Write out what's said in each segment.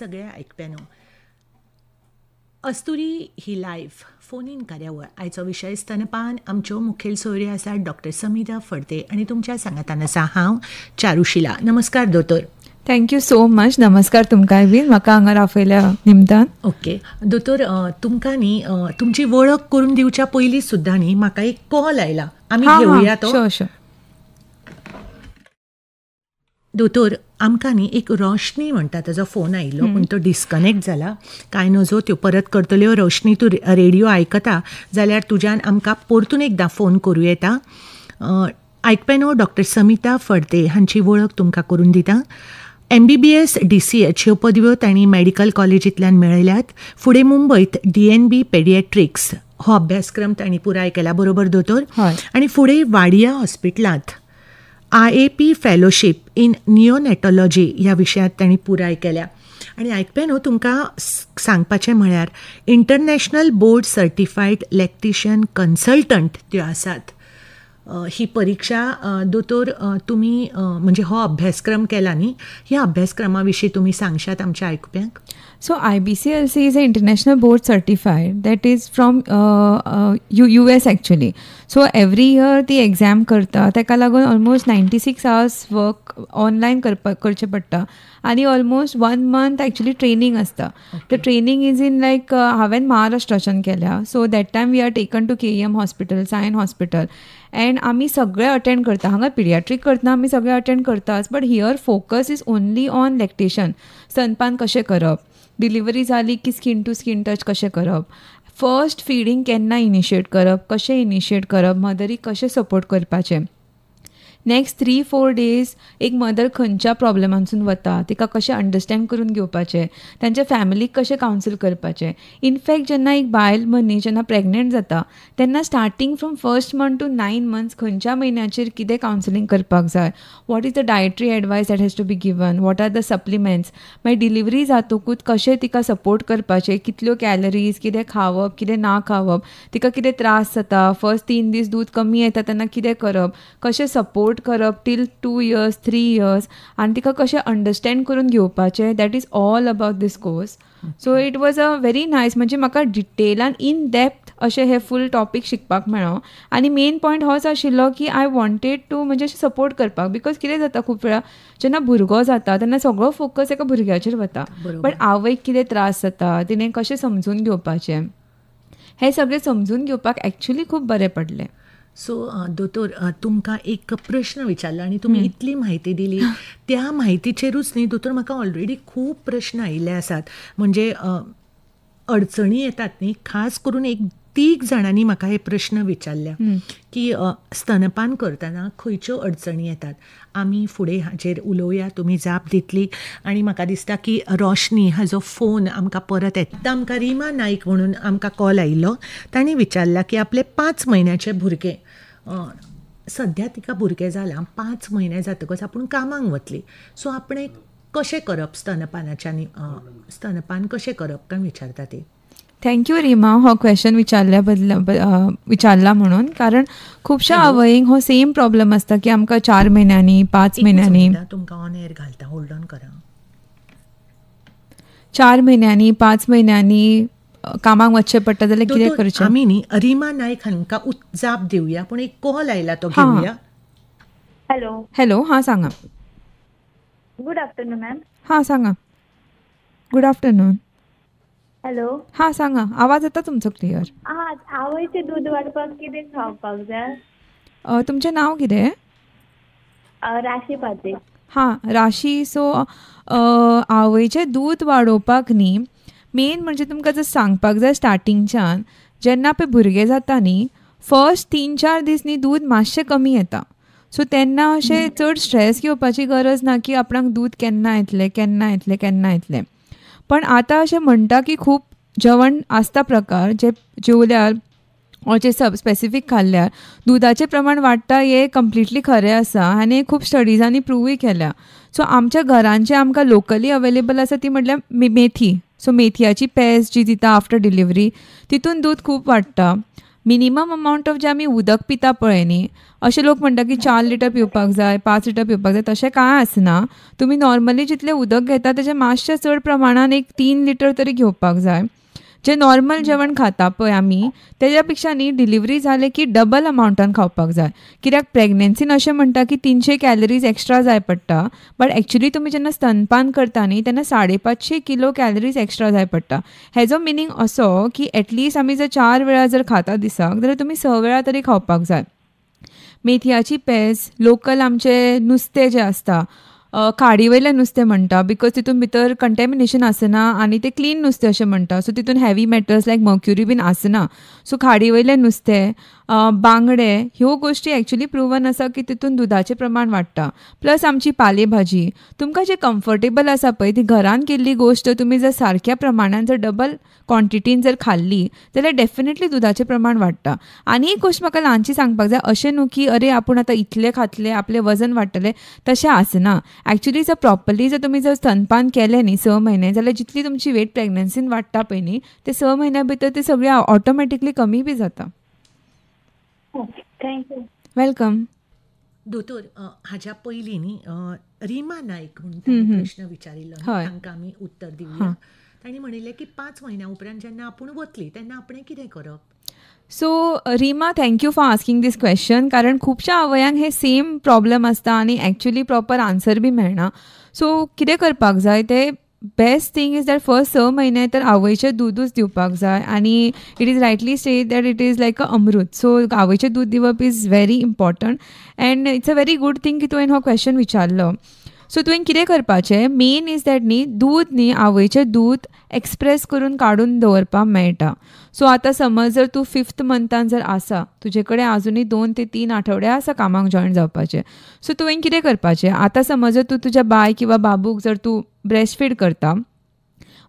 सगळ्या आयकप्यांनो, अस्तुरी ही live phone in कार्यावळ. आयचो विशय स्तनपान. आमच्यो मुखेल सोयऱ्यो आसात डॉक्टर समिता फडते आनी तुमच्या सांगातान आसा हांव चारुशिला. नमस्कार दोतोर. Thank you so much. नमस्कार तुमकांय बीन म्हाका हांगा रावयल्या निमतान. ओके दोतोर, तुमकां न्ही तुमची वळख करून दिवच्या पयलीं सुद्दां न्ही म्हाका एक कॉल आयला. आमी घेवया तो? शोर. दोतोर, आमकां न्ही एक रोशनी म्हणटा ताजो फोन आयिल्लो, पूण तो डिस्कनेक्ट जाला. कांय नजो त्यो परत करतल्यो. रोशनी, तूं रेडिओ आयकता जाल्यार तुज्यान आमकां परतून एकदां फोन करूं येता. आयकप्यानो, डॉक्टर समिता फडते हांची वळख तुमकां करून दिता. MBBS DCH ह्यो पदव्यो तांणी मेडिकल कॉलेजींतल्यान मेळयल्यात. फुडें मुंबयत DNB पेडिएट्रिक्स हो अभ्यासक्रम तांणी पुराय केला, बरोबर दोतोर? आनी फुडें वाडिया हॉस्पिटलांत IAP फेलोशीप इन नियोनेटॉलॉजी ह्या विशयांत तांणी पुराय केल्या. आनी आयकप्यानो, तुमकां सांगपाचें म्हळ्यार इंटरनॅशनल बोर्ड सर्टिफायड लॅक्टिशियन कन्सल्टंट त्यो आसात. ही परीक्षा दोतोर तुमी म्हणजे हो अभ्यासक्रम केला न्ही, ह्या अभ्यासक्रमा विशीं तुमी सांगशात आमच्या आयकप्यांक? So IBCLC is an international board certified that is from US actually. So every year ती exam करता, ताका लागून almost 96 hours work online करचे पडटा आनी almost 1 month actually training असता. The training is in like हांवें महाराष्ट्राच्यान केल्या. So that time we are taken to KEM hospital, Sion hospital. And आमी सगळे अटेंड करता. हांगा पिडियाट्रीक करतना आमी सगळे अटेंड करताच, but here focus is only on lactation. स्तनपान कशें करप, डिलिव्हरी जाली की स्कीन टू स्कीन टच कशें करप, फर्स्ट फिडींग केन्ना इनिशिएट करप, कशें इनिशिएट करप, मदरीक कशें सपोर्ट करपाचें. नेक्स्ट 3-4 days एक मदर खंयच्या प्रॉब्लेमांसून वता तिका कशें अंडरस्टँड करून घेवपाचें, तांच्या फॅमिलीक कशें कावन्सील करपाचें. इनफॅक्ट जेन्ना एक बायल मनीस जेन्ना प्रेग्नंट जाता तेन्ना starting from 1st month to 9 months खंयच्या म्हयन्याचेर कितें कावन्सिलींग करपाक जाय, what is the dietary advice that has to be given, what are the supplements, मागीर डिलिव्हरी जातकूच कशें तिका सपोर्ट करपाचें, कितल्यो कॅलरीज, कितें खावप, कितें ना खावप, तिका कितें त्रास जाता, फर्स्ट 3 दीस दूध कमी येता तेन्ना कितें करप, कशें सपोर्ट करप टील 2 years 3 years, आनी तिका कशें अंडरस्टँड करून घेवपाचें. That is all about these course. So it was a very nice. म्हणजे म्हाका डिटेलान इन डेप्थ अशें हे फूल टॉपीक शिकपाक मेळ्ळो. आनी मेन पॉयंट होच आशिल्लो की आय वॉन्टेड टू म्हणजे सपोर्ट करपाक. बिकॉज कितें जाता खूब वेळा जेन्ना भुरगो जाता तेन्ना सगळो फोकस एका भुरग्याचेर वता, बट आवयक कितें त्रास जाता, तिणें कशें समजून घेवपाचें, हें सगळें समजून घेवपाक एक्चुली खूब बरें पडलें. सो दोतोर, तुमकां एक प्रश्न विचारला आनी तुमी इतली म्हायती दिली. त्या म्हायतीचेरूच न्ही दोतोर म्हाका ऑलरेडी खूब प्रश्न आयिल्ले आसात. म्हणजे अडचणी येतात न्ही, खास करून एक 3 जाणांनी म्हाका हे प्रश्न विचारल्या की स्तनपान करतना खंयच्यो अडचणी येतात. आमी फुडें हाचेर उलोवया, तुमी जाप दितली. आनी म्हाका दिसता की रोशनी हाजो फोन आमकां परत येता. आमकां रिमा नाईक म्हणून आमकां कॉल आयिल्लो. तांणी विचारला की आपले 5 म्हयन्याचे भुरगें, सद्या तिका भुरगें जालां, 5 म्हयने जातकच आपूण कामाक वतली. सो आपणें कशें करप स्तनपान कशें करप काय विचारता ती. थँक्यू रिमा हो क्वेश्चन विचारला म्हणून. कारण खुबश्या आवयंक हो सेम प्रॉब्लेम आसता की आमकां 4 महिन्यांनी 5 महिन्यांनी तुमकां ऑन एअर घालता, होल्ड ऑन करा. 4 महिन्यांनी 5 महिन्यांनी कामाक वचचें पडटा जाल्यार कितें करचें. आमी न्ही रिमा नायक हांकां जाप दिवया, पूण एक कॉल आयला तो घेवया. हॅलो. हां सांगा. Good afternoon ma'am. हां सांगा. Good afternoon. हॅलो. हां सांगा. आवाज येता तुमचो क्लियर. आवयचें दूद वाडपाक कितें खावपाक जाय? तुमचें नांव कितें? राशी पाते. हां राशी. सो आवयचें दूद वाडोवपाक न्ही मेन म्हणजे तुमकां जर सांगपाक जाय स्टार्टिंगच्यान, जेन्ना पळय भुरगें जाता न्ही फर्स्ट 3-4 दीस न्ही दूद मातशें कमी येता. सो तेन्ना अशें चड स्ट्रेस घेवपाची गरज ना की आपणाक दूद केन्ना येतलें. पण आतां अशें म्हणटा की खूब जेवण आसता प्रकार जे जेवल्यार जे स्पेसिफीक खाल्ल्यार दुधाचें प्रमाण वाडटा, हे कम्प्लिटली खरें आसा आनी खूब स्टडीजांनी प्रूवय केल्या. सो आमच्या घरांत जें आमकां लोकली अवेलेबल आसा ती म्हटल्यार मेथी. सो मेथयाची पेस्ट जी दिता आफ्टर डिलिव्हरी, तितून दूद खूब वाडटा. मिनिमम अमावंट ऑफ जे आमी उदक पिता पळय न्ही, अशे लोक म्हणटा की 4 लिटर पिवपाक जाय, 5 लिटर पिवपाक जाय, तशें कांय आसना. तुमी नॉर्मली जितलें उदक घेता तेजे मातशें चड प्रमाणान एक 3 लिटर तरी घेवपाक जाय. जे नॉर्मल जेवण खाता पळय आमी तेज्या पेक्षा न्ही डिलिव्हरी जाले की डबल अमावंटान खावपाक जाय. कित्याक प्रेग्नन्सीन अशें म्हणटा की 300 कॅलरीज एक्स्ट्रा जाय पडटा, बट एक्चुली तुमी जेन्ना स्तनपान करता न्ही तेन्ना 550 किलो कॅलरीज एक्स्ट्रा जाय पडटा. हेजो मिनींग असो की एटलिस्ट आमी जर 4 वेळा जर खाता दिसाक जाल्यार तुमी 6 वेळा तरी खावपाक जाय. मेथयाची पेज, लोकल आमचे नुस्तें जें आसता, खाडी वयलें नुस्तें म्हणटा बिकॉज तितून भितर कंटेमिनेशन आसना आनी ते क्लीन नुस्तें अशें म्हणटा. सो तितून हेवी मेटल्स लायक मर्क्युरी बीन आसना. सो खाडी वयलें नुस्तें, बांगडे, ह्यो गोश्टी एक्चुली प्रुवन आसा की तितून दुधाचें प्रमाण वाडटा. प्लस आमची पालेभाजी तुमकां जे कम्फर्टेबल आसा पळय ती घरान केल्ली गोश्ट तुमी जर सारक्या प्रमाणान जर डबल क्वॉन्टिटीन जर खाल्ली जाल्यार डेफिनेटली दुधाचें प्रमाण वाडटा. आनी एक गोश्ट म्हाका ल्हानशी सांगपाक जाय, अशें न्हू की अरे आपूण आतां इतलें खातलें आपलें वजन वाडटलें, तशें आसना. एक्चुली जर प्रॉपरली जर तुमी जर स्तनपान केलें न्ही 6 म्हयने जाल्यार जितली तुमची वेट प्रेग्नन्सीन वाडटा पळय न्ही ते 6 म्हयन्या भितर ते सगळें ऑटोमॅटिकली कमी बी जाता. थँक्यू. वेलकम. दोतोर, हाज्या पयलीं न्ही रिमा नायक म्हणून ताणें प्रश्न विचारिल्लो, हय. तांकां आमी उत्तर दिवया. तांणी म्हणिल्लें की 5 म्हयन्या उपरांत जेन्ना आपूण वतली तेन्ना आपणें कितें करप? So Rima, thank you for asking this question. कारण खुबश्या आवयांक हे सेम प्रॉब्लम आसता आनी एक्चुली प्रॉपर आन्सर बी मेळना. सो कितें करपाक जाय ते best thing is that first 6 म्हयने तर आवयचें दूदूच दिवपाक जाय. आनी it is rightly state that it is like a amrit. So आवयचें दूद दिवप is very important and it's a very good thing की तुवें हो क्वेश्चन विचारलो. सो तुवें कितें करपाचें, मेन इज दॅट न्ही दूद न्ही आवयचें दूद एक्सप्रेस करून काडून दवरपाक मेळटा. सो आतां समज जर तूं 5th मंथान जर आसा, तुजे कडेन आजुनूय 2 ते 3 आठवडे आसा कामाक जॉयन जावपाचें. सो तुवें कितें करपाचें, आतां समज जर तूं तुज्या बाय किंवा बाबूक जर तूं ब्रेस्ट फीड करता,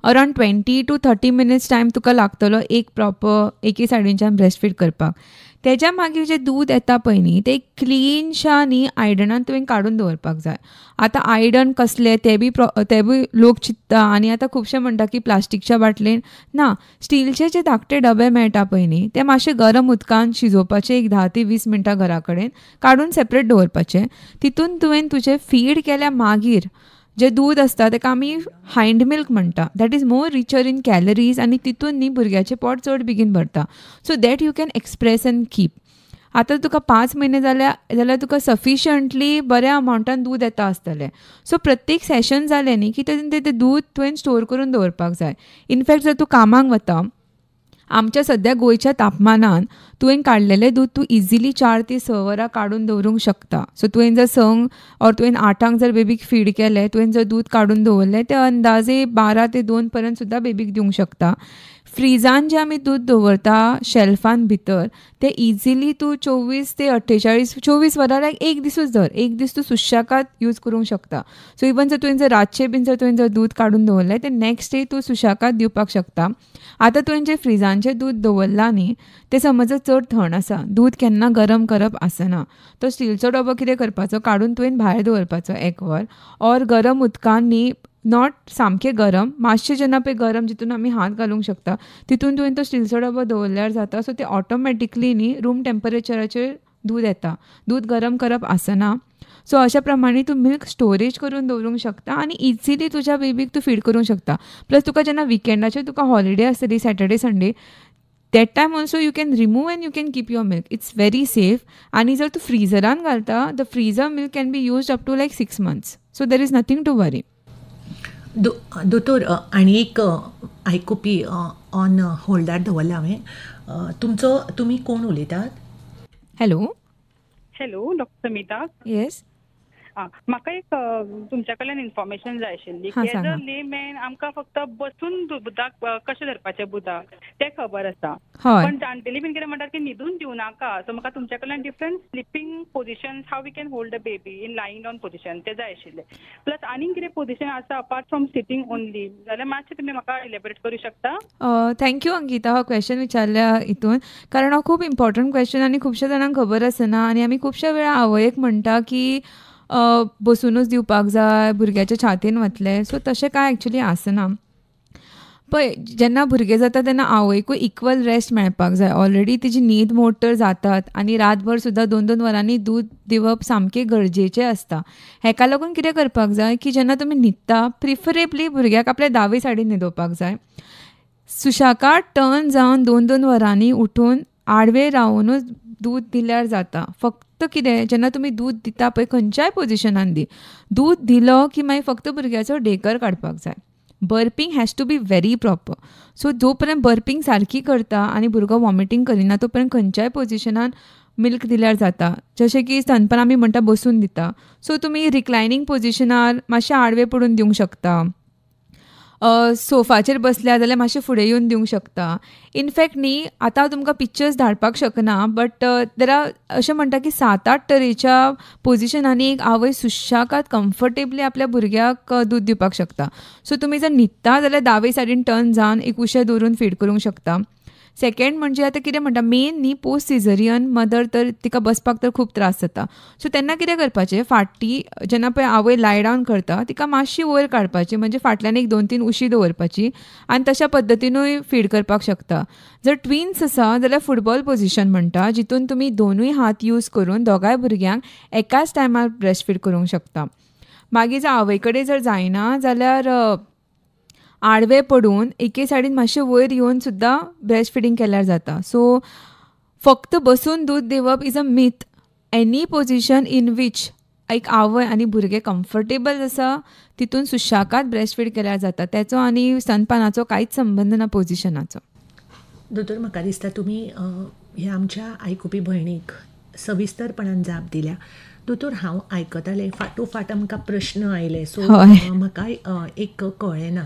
अरावंड 20 to 30 मिनिट्स टायम तुका लागतलो एक प्रॉपर एके सायडीनच्यान ब्रेस्ट फीड करपाक. तेज्या मागीर जें दूद येता पळय न्ही तें क्लीनशा न्ही आयडनान तुवें काडून दवरपाक जाय. आतां आयडन कसलें ते बी लोक चिंत्ता आनी आतां खुबशे म्हणटा की प्लास्टीकच्या बाटलेन ना, स्टीलचे जे धाकटे डबे मेळटा पळय न्ही ते मातशे गरम उदकान शिजोवपाचे एक 10 ते 20 मिनटां घरा कडेन काडून सेपरेट दवरपाचें. तितून तुवें तुजें फीड केल्या मागीर जे दूद आसता ताका आमी हायंड मिल्क म्हणटा, that is more richer in calories आनी तितून न्ही भुरग्याचें पोट चड बेगीन भरता. So that you can express and keep. आतां तुका 5 म्हयने जाल्यार तुका सफिशंटली बऱ्या अमावंटान दूद येता आसतलें. सो प्रत्येक सेशन जालें न्ही की तें दूद तुवें स्टोर करून दवरपाक जाय. इनफॅक्ट जर तूं कामाक वता, आमच्या सद्या गोंयच्या तापमानान तुवें काडलेलें दूद तूं इजिली 4 ते 6 वरां काडून दवरूंक शकता. सो तुवें जर 6 ऑर तुवें 8 जर बेबीक फीड केलें, तुवें जर दूद काडून दवरलें ते अंदाजे 12 ते 2 पर्यंत सुद्दां बेबीक दिवंक शकता. फ्रिजान जें आमी दूद दवरता शेल्फान भितर ते इजिली तूं 24 ते 48 वरां लायक एक दिसूच धर, एक दीस तूं सुशेगाद यूज करूंक शकता. सो इवन जर तुवें जर रातचें बीन जर तुवें जर दूद काडून दवरलें ते नॅक्स्ट डे तूं सुशेगाद दिवपाक शकता. आतां तुवें जें फ्रिजांचें दूद दवरलां न्ही तें समज जर चड थंड आसा, दूद केन्ना गरम करप आसना, तो स्टीलचो डबो कितें करपाचो, काडून तुवें भायर दवरपाचो 1 वर, ऑर गरम उदकान न्ही, नॉट सामकें गरम, मातशें जेन्ना पळय गरम जितून आमी हात घालूंक शकता तितून तुवें तो स्टीलचो डबो दवरल्यार जाता. सो ते ऑटोमॅटिकली न्ही रूम टेम्परेचराचेर दूद येता, दूद गरम करप आसना. सो अशा प्रमाणे तूं मिल्क स्टोरेज करून दवरूंक शकता आनी इजिली तुज्या बेबीक तूं फीड करूंक शकता. प्लस तुका जेन्ना विकेंडाचेर तुका हॉलिडे आसतली Saturday Sunday, that time also you can remove and you can keep your milk. It's very safe. आणि जर तू फ्रीजरान घालता, the freezer milk can be used up to like 6 months. So there is nothing to worry. दोतोर, आनी एक आयकुपी on holder दवरला हांवें. तुमी कोण उलयतात? Hello. Hello, doctor Samita. Yes. म्हाका एक तुमच्या कडल्यान इन्फॉर्मेशन जाय आशिल्ली की एज अ लेमॅन आमकां फक्त बसून दुदाक कशें धरपाचें बुदाक तें खबर आसा, पण जाणटेली बीन कितें म्हणटात की न्हिदून दिवं नाका. सो म्हाका तुमच्या कडल्यान different sleeping positions, how we can hold the baby in lying down position ते जाय आशिल्ले. प्लस आनीक कितें पोजिशन आसा अपार्ट फ्रॉम सिटींग ओनली जाल्यार मातशें तुमी म्हाका इलॅबोरेट करूं शकता? थँक्यू अंकिता हो क्वेश्चन विचारल्या हितून, कारण हो खूब इम्पॉर्टंट क्वेश्चन आनी खुबश्या जाणांक खबर आसना. आनी आमी खुबश्या वेळा आवयक म्हणटा की बसूनच दिवपाक जाय, भुरग्याच्या छातीन वतले. सो तशें कांय एक्चुली आसना. पळय जेन्ना भुरगे जाता तेन्ना आवयकूय इक्वल रेस्ट मेळपाक जाय. ऑलरेडी तिची न्हीद मोड तर जातात आनी रातभर सुद्दां 2-2 वरांनी दूद दिवप सामकें गरजेचें आसता. हेका लागून कितें करपाक जाय की जेन्ना तुमी न्हिदता प्रिफरेबली भुरग्याक आपल्या दावे सायडीन न्हिदोवपाक जाय. सुशाकाद टर्न जावन 2-2 वरांनी उठून आडवे रावूनच दूद दिल्यार जाता. फक्त कितें जेन्ना तुमी दूद दिता पळय खंयच्याय पोजिशनान दी, दूद दिलो की मागीर फक्त भुरग्याचो डेकर काडपाक जाय. Burping has to be very proper. So जो पर्यंत बर्पिंग सारकी करता आनी भुरगो वॉमिटींग करिना तो पर्यंत खंयच्याय पोजिशनान मिल्क दिल्यार जाता. जशें की स्तनपान आमी म्हणटा बसून दिता, सो तुमी रिक्लायनींग पोजिशनार मातशें आडवे पडून दिवंक शकता. सोफाचेर बसल्या जाल्यार मातशें फुडें येवन दिवंक शकता. इनफॅक्ट न्ही आतां हांव तुमकां पिक्चर्स धाडपाक शकना, बट देर आर अशें म्हणटा की 7-8 तरेच्या पोजिशनांनी एक आवय सुशाकाद कम्फर्टेबली आपल्या भुरग्याक दूद दिवपाक शकता. सो तुमी जर न्हिदता जाल्यार दावे सायडीन टर्न जावन एक उशें दवरून फीड करूंक शकता. सेकंड म्हणजे आतां कितें म्हणटा मेन न्ही पोस्ट सिझरियन मदर तर तिका बसपाक तर खूब त्रास जाता. सो तेन्ना कितें करपाचें फाटी जेन्ना पळय आवय लाय डावन करता तिका मातशी वयर काडपाची, म्हणजे फाटल्यान एक 2-3 उशी दवरपाची आनी तशा पद्दतीनूय फीड करपाक शकता. जर ट्विन्स आसा जाल्यार फुटबॉल पोजिशन म्हणटा जितून तुमी दोनूय हात यूज करून दोगांय भुरग्यांक एकाच टायमार ब्रेस्ट फीड करूंक शकता. मागीर जर आवय कडेन जर जायना जाल्यार आडवे पडून एके सायडीन मातशें वयर येवन सुद्दां ब्रेस्ट फिडींग केल्यार जाता. सो फक्त बसून दूद दिवप is a myth. Any position in which एक आवय आनी भुरगे कम्फर्टेबल आसा तितून सुशाकाद ब्रेस्ट फीड केल्यार जाता. तेचो आनी स्तनपानाचो कांयच संबंद ना पोजिशनाचो. दोतोर म्हाका दिसता तुमी ह्या आमच्या आयकुपी भयणीक सविस्तरपणान जाप दिल्या. दोतोर हांव आयकतालें फाटोफाट आमकां प्रश्न आयले, सो म्हाका एक कळ्ळें ना.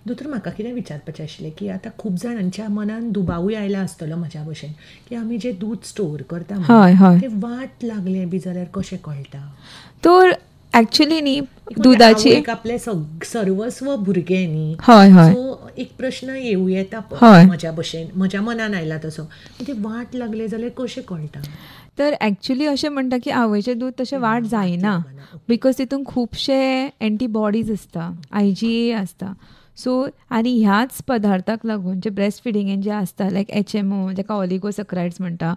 दोतोर म्हाका कितें विचारपाचें आशिल्लें की आतां खूब जाणांच्या मनान दुबावूय आयला आसतलो म्हज्या भशेन की आमी जें दूद स्टोर करता तें वाट लागलें बी जाल्यार कशें कळटा? तर एक्चुअली न्ही दुधाची आपले सर्वस्व भुरगे न्ही, सो एक प्रश्न येवं येता म्हज्या भशेन, म्हज्या मनान आयला तसो, ते वाट लागले जाल्यार कशें कळटा? तर एक्चुअली अशें म्हणटा की आवयचें दूद तशें वाट जायना, बिकॉज तितून खुबशे एंटीबॉडीज आसता, IgA आसता. सो आनी ह्याच पदार्थाक लागून जे ब्रेस्ट फिडिंगेन जे आसता लायक HMO जेका ऑलिगोसॅक्रायड्स म्हणटा,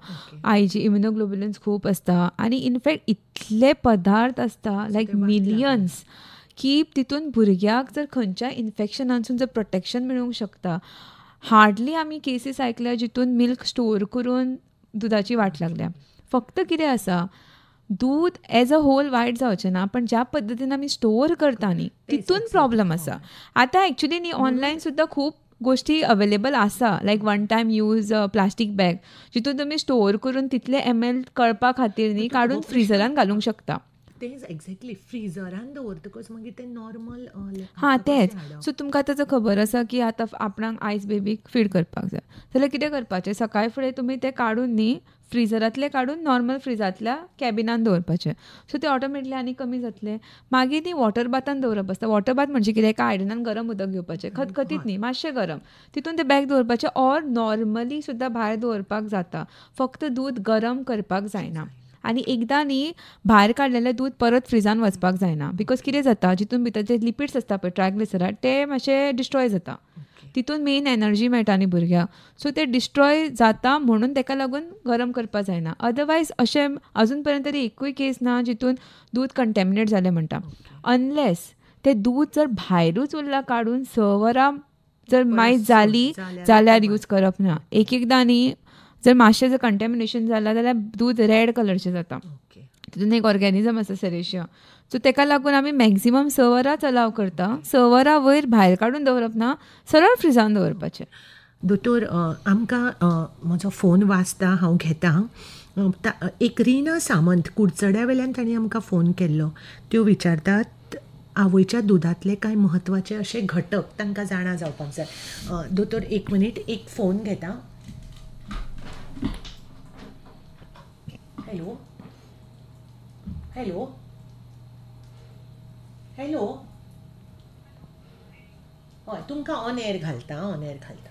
IG इम्युनोग्लोबुलिन्स खूब आसता आनी इनफॅक्ट इतले पदार्थ आसता लायक मिलियन्स की तितून भुरग्याक जर खंयच्या इन्फेक्शनांसून जर प्रोटेक्शन मेळूंक शकता. हार्डली आमी केसीस आयकल्या जितून मिल्क स्टोर करून दुधाची वाट लागल्या. फक्त कितें आसा दूद एज अ होल वायट जावचें ना, पण ज्या पद्दतीन आमी स्टोर करता न्ही तितून प्रॉब्लम आसा. आतां एक्चुली न्ही ऑनलायन सुद्दां खूब गोष्टी अवेलेबल आसा like one time use plastic bag जितून तुमी स्टोर करून तितले ml कळपा खातीर न्ही काडून फ्रिजरान घालूंक शकता. तेच एक्झॅक्टली फ्रिजरान दवरतकच मागीर तें नॉर्मल. हां तेच. सो तुमकां आतां जर खबर आसा की आतां आपणाक आयस बेबीक फीड करपाक जाय जाल्यार कितें करपाचें, सकाळी फुडें तुमी तें काडून न्ही फ्रिजरांतले काडून नॉर्मल फ्रिजांतल्या कॅबिनान दवरपाचें. सो तें ऑटोमॅटिकली आनी कमी जातलें. मागीर ती वॉटर बाथान दवरप आसता. वॉटर बाथ म्हणजे कितें, एका आयडनान गरम उदक घेवपाचें, खतखतीत न्ही मातशें गरम, तितून तें बॅग दवरपाचें. ऑर नॉर्मली सुद्दां भायर दवरपाक जाता, फक्त दूद गरम करपाक जायना. आनी एकदां न्ही भायर काडलेलें दूद परत फ्रिजान वचपाक जायना, बिकॉज कितें जाता जितून भितर जे लिपिड्स आसता पळय ट्रायग्लिसरायड ते मातशे डिस्ट्रॉय जाता. तितून मेन एनर्जी मेळटा न्ही भुरग्याक, सो ते डिस्ट्रॉय जाता म्हणून ताका लागून गरम करपाक जायना. अदरवायज अशें अजून पर्यंत तरी एकूय केस ना जितून दूद कंटॅमिनेट जालें म्हणटा. अनलेस तें दूद जर भायरूच उरलां काडून 6 वरां जर मायज जाली जाल्यार यूज करप ना. एक एकदां न्ही जर मातशें जर कंटॅमिनेशन जालां जाल्यार दूद रेड कलरचें जाता, तितून एक ऑर्गॅनिजम आसा सेरेशिया. सो ताका लागून आमी मॅक्झिमम 6 वरांच अलाव करता. 6 वरां वयर भायर काडून दवरप ना, सरळ फ्रिजान दवरपाचें. दोतोर आमकां म्हजो फोन वाजता, हांव घेतां. एक रिना सामंत कुडचड्या वेल्यान तांणी आमकां फोन केल्लो. त्यो विचारतात आवयच्या दुधांतले कांय म्हत्वाचे अशे घटक तांकां जाणा जावपाक जाय. दोतोर एक मिनीट, एक फोन घेता. हॅलो हॅलो हॅलो हय, तुमकां ऑन एअर घालता, ऑन एअर घालता.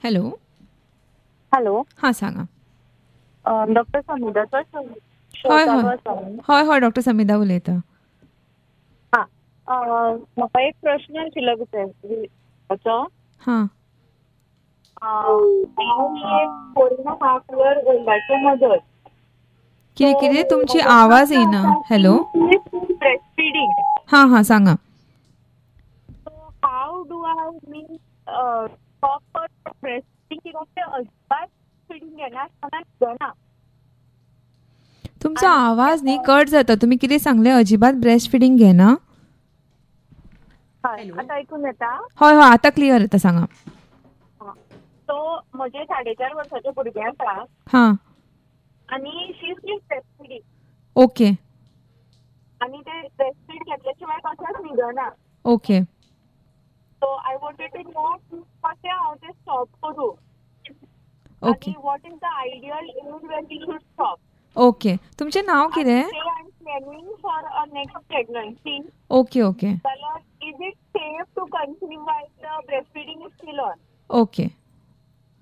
हॅलो हॅलो, हां सांगा. डॉक्टर समिधा सर? हय हय हय हय डॉक्टर समिधा उलयता. म्हाका एक प्रश्न आशिल्लो विचारपाचो. हां हांव एक 4.5 year ओल्डाचें मदर. कितें कितें तुमची आवाज येना. Hello breast feeding. हां सांगा. How do I mean proper breast feeding कित्याक ते अजिबात फिडिंग घेना आसतना न्हिदना. तुमचो आवाज न्ही कट जाता. तुमी कितें सांगलें अजिबात ब्रेस्ट फिडिंग घेना. हय आतां आयकून येता. हय आतां क्लियर येता. सांगा. सो म्हजे 4.5 वर्साचें भुरगें आसा हां आनी she is breast feeding. Okay आनी ते ब्रेस्ट फीड घेतल्या शिवाय कशेंच न्हिदना. Okay so I wanted to know कशें हांव ते स्टॉप करूं. ओके आनी what is the ideal age when we should stop. Okay तुमचें नांव कितें. I am planning for a next pregnancy. Okay okay जाल्यार is it safe to continue while the breast feeding is still on. Okay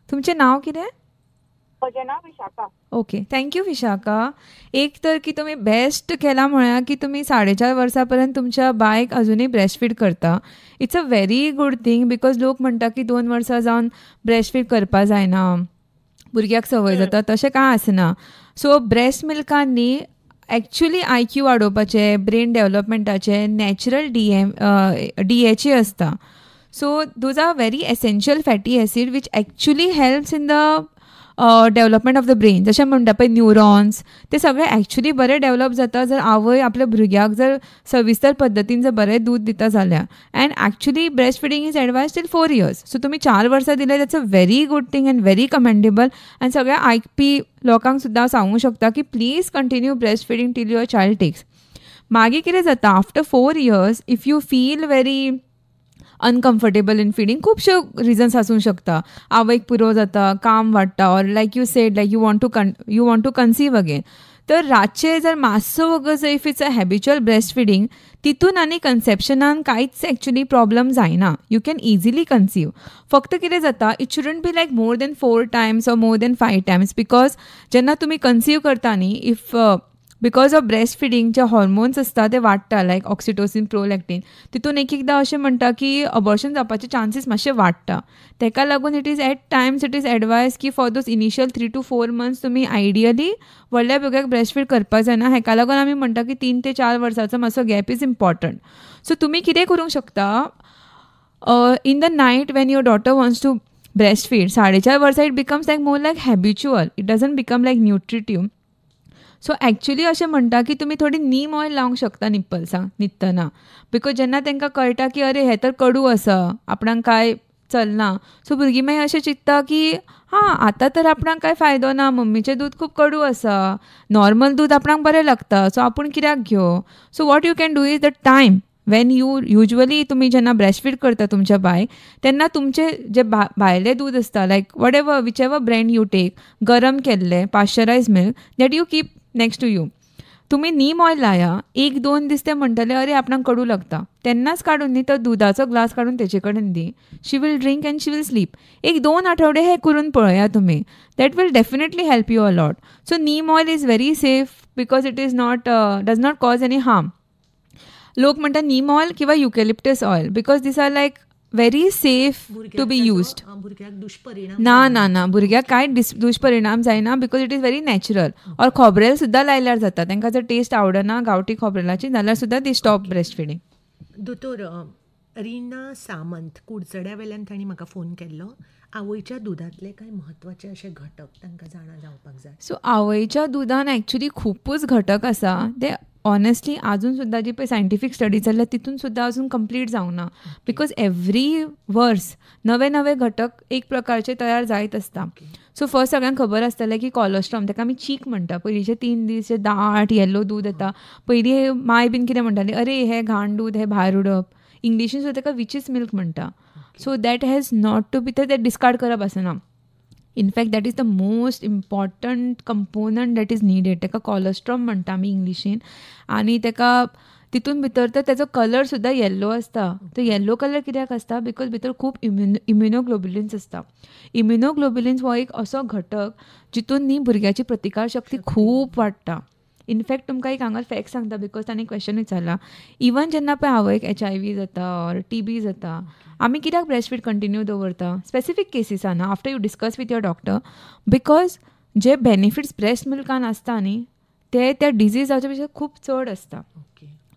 तुमचें नांव कितें. म्हजें नांव Vishakha. Okay thank you Vishakha. एक तर की तुम्ही बेस्ट केला म्हळ्यार की तुम्ही 4.5 वर्सां पर्यंत तुमच्या बायक अजुनूय ब्रेस्ट फीड करता. It's a very good thing because लोक म्हणटा की 2 वर्सां जावन ब्रेस्ट फीड करपा जायना, भुरग्याक संवय जाता. तशें कांय आसना. सो ब्रेस्ट मिल्कान न्ही एक्चुली IQ वाडोवपाचे, ब्रेन डेवलपमेंटाचे नॅचरल DHA आसता. So those are very essential fatty acid which actually helps in the development of the brain. जशें म्हणटा पळय न्यूरॉन्स ते सगळे एक्चुली बरे डेवलप जाता जर आवय आपल्या भुरग्याक जर सविस्तर पद्दतीन जर बरें दूध दिता जाल्यार. And actually breast feeding is advise till 4 years. So तुमी 4 वर्सां दिले that's a very good thing and very commendable. आनी सगळ्या आयकपी लोकांक सुद्दां सांगूं शकता की please continue breast feeding till your child takes. मागीर कितें जाता after 4 years if you feel very uncomfortable in feeding खुबश्यो रिजन्स आसूंक शकता. आवयक पुरो जाता, काम वाडटा, or like you said like you want to conceive again. तर रातचे जर मातसो वगत if it's a habitual breast feeding तितून आनी कन्सेप्शनान कांयच एक्चुली प्रॉब्लम जायना. You can easily conceive. फक्त कितें जाता it shouldn't be like more than 4 times or more than 5 times because जेन्ना तुमी कन्सीव करता न्ही if because of breast feeding जे हॉर्मोन्स आसता ते वाडटा लायक ऑक्सिटोसिन, प्रोलॅक्टीन. तितून एक एकदां अशें म्हणटा की अबॉर्शन जावपाचे चान्सीस मातशे वाडटा. तेका लागून इट इज एडवायज की for those initial 3 to 4 months तुमी आयडियली व्हडल्या भुरग्याक ब्रेस्ट फीड करपा जायना. हेका लागून आमी म्हणटा की 3 ते 4 वर्सांचो मातसो गॅप इज इम्पॉर्टंट. सो तुमी कितें करूंक शकता in the night when your daughter wants to breast feed 4.5 वर्सां it becomes like more like habitual. It doesn't become like nutritive. So actually अशें म्हणटा की तुमी थोडी नीम ऑयल लावंक शकता निप्पल्सांक न्हिदतना. बिकॉज जेन्ना तांकां कळटा की अरे हें तर कडू आसा, आपणाक काय चलना. सो भुरगीं मागीर अशें चिंतता की आतां तर आपणाक कांय फायदो ना, मम्मीचें दूद खूब कडू आसा, नॉर्मल दूद आपणाक बरें लागता, सो आपूण कित्याक घेवं. So what you can do is the time Wien usually तुमी जेन्ना ब्रेस्ट फीड करता तुमच्या बायक तेन्ना तुमचे जे भायलें दूद आसता like whatever whichever brand you take, गरम केल्लें pasteurize milk that you keep next to you. तुमी नीम ऑयल लाया. 1-2 दीस ते म्हणटले अरे आपणाक कडू लागता, तेन्नाच काडून न्ही तो दुदाचो ग्लास काडून तेचे कडेन दी. She will drink and she will sleep. 1-2 आठवडे हे करून पळया तुमी. That will definitely help you a lot. So neem oil is very safe because it is does not cause any harm. लोक म्हणटा नीम ऑयल किंवा eucalyptus oil because these are like very safe to be used. ना भुरग्याक कांय दुश्परिणाम जायना because it is very natural. और खोबरेल सुद्दां लायल्यार जाता. तांकां जर टेस्ट आवडना गांवठी खोबरेलाची जाल्यार सुद्दां ती स्टॉप ब्रेस्ट फिडिंग. दोतोर रिना सामंत कुडचड्या वेल्यान तांणी म्हाका फोन केल्लो. आवयच्या दुधांतले कांय म्हत्वाचे अशे घटक तांकां जाणा जावपाक जाय. सो आवयच्या दुधान एक्चुली खूबच घटक आसा. ते ऑनेस्टली अजून सुद्दां जी पळय सायंटिफीक स्टडी जाल्यार तितून सुद्दां अजून कंप्लीट जावंक ना. बिकॉज एवरी वर्स नवे घटक एक प्रकारचे तयार जायत आसता. सो फर्स्ट सगळ्यांक खबर आसतलें की कोलेस्ट्रॉल ताका आमी चीक म्हणटा. पयलींचे 3 दीस जे दाट येल्लो दूद येता पयलीं माय बीन कितें म्हणटाली अरे हें घाण दूद हें भायर उडप. इंग्लिशीन सुद्दां ताका विचीस मिल्क म्हणटा. So that has not to be ते डिस्कार्ड करप आसना. In fact that is the most important component that is needed. ताका कोलेस्ट्रॉल म्हणटा आमी इंग्लिशीन. आनी ताका तितून भितर तर तेजो कलर सुद्दां येल्लो आसता. तो येल्लो कलर कित्याक आसता बिकॉज भितर खूब इम्युनोग्लोबुलिन्स आसता. इम्युनोग्लोबुलिन्स हो एक असो घटक जितून न्ही भुरग्याची प्रतिकार शक्ती खूब वाडटा. इनफॅक्ट तुमकां एक हांगा फॅक्ट सांगता, बिकॉज ताणें क्वेश्चन विचारला, इवन जेन्ना पळय आवयक HIV जाता ऑर TB जाता, आमी कित्याक ब्रेस्ट फीड कंटिन्यू दवरता स्पेसिफीक केसीसान after you discuss with your doctor, because जे बेनिफिट्स ब्रेस्ट मिल्कान आसता न्ही ते त्या डिजीज जावचे पेक्षा खूब चड आसता.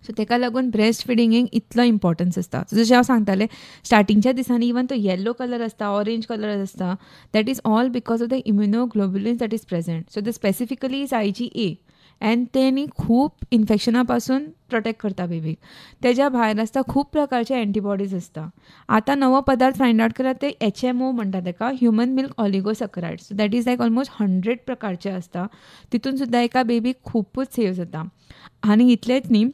सो तेका लागून ब्रेस्ट फिडिंगेक इतलो इम्पॉर्टन्स आसता. जशें हांव सांगतालें स्टार्टिंगच्या दिसांनी इवन तो येलो कलर आसता, ऑरेंज कलर आसता, that is all because of the immunoglobulins that is present. So the specifically is IgA and ते न्ही खूब इन्फेक्शना पासून प्रोटेक्ट करता बेबीक. तेज्या भायर आसता खूब प्रकारचे एंटीबॉडीज आसता. आतां नवो पदार्थ फायंड आउट केला ते HMO म्हणटा तेका, human milk oligosaccharides. So that is like almost 100 प्रकारचे आसता. तितून सुद्दां एका बेबीक खूबच सेव जाता. आनी इतलेंच न्ही,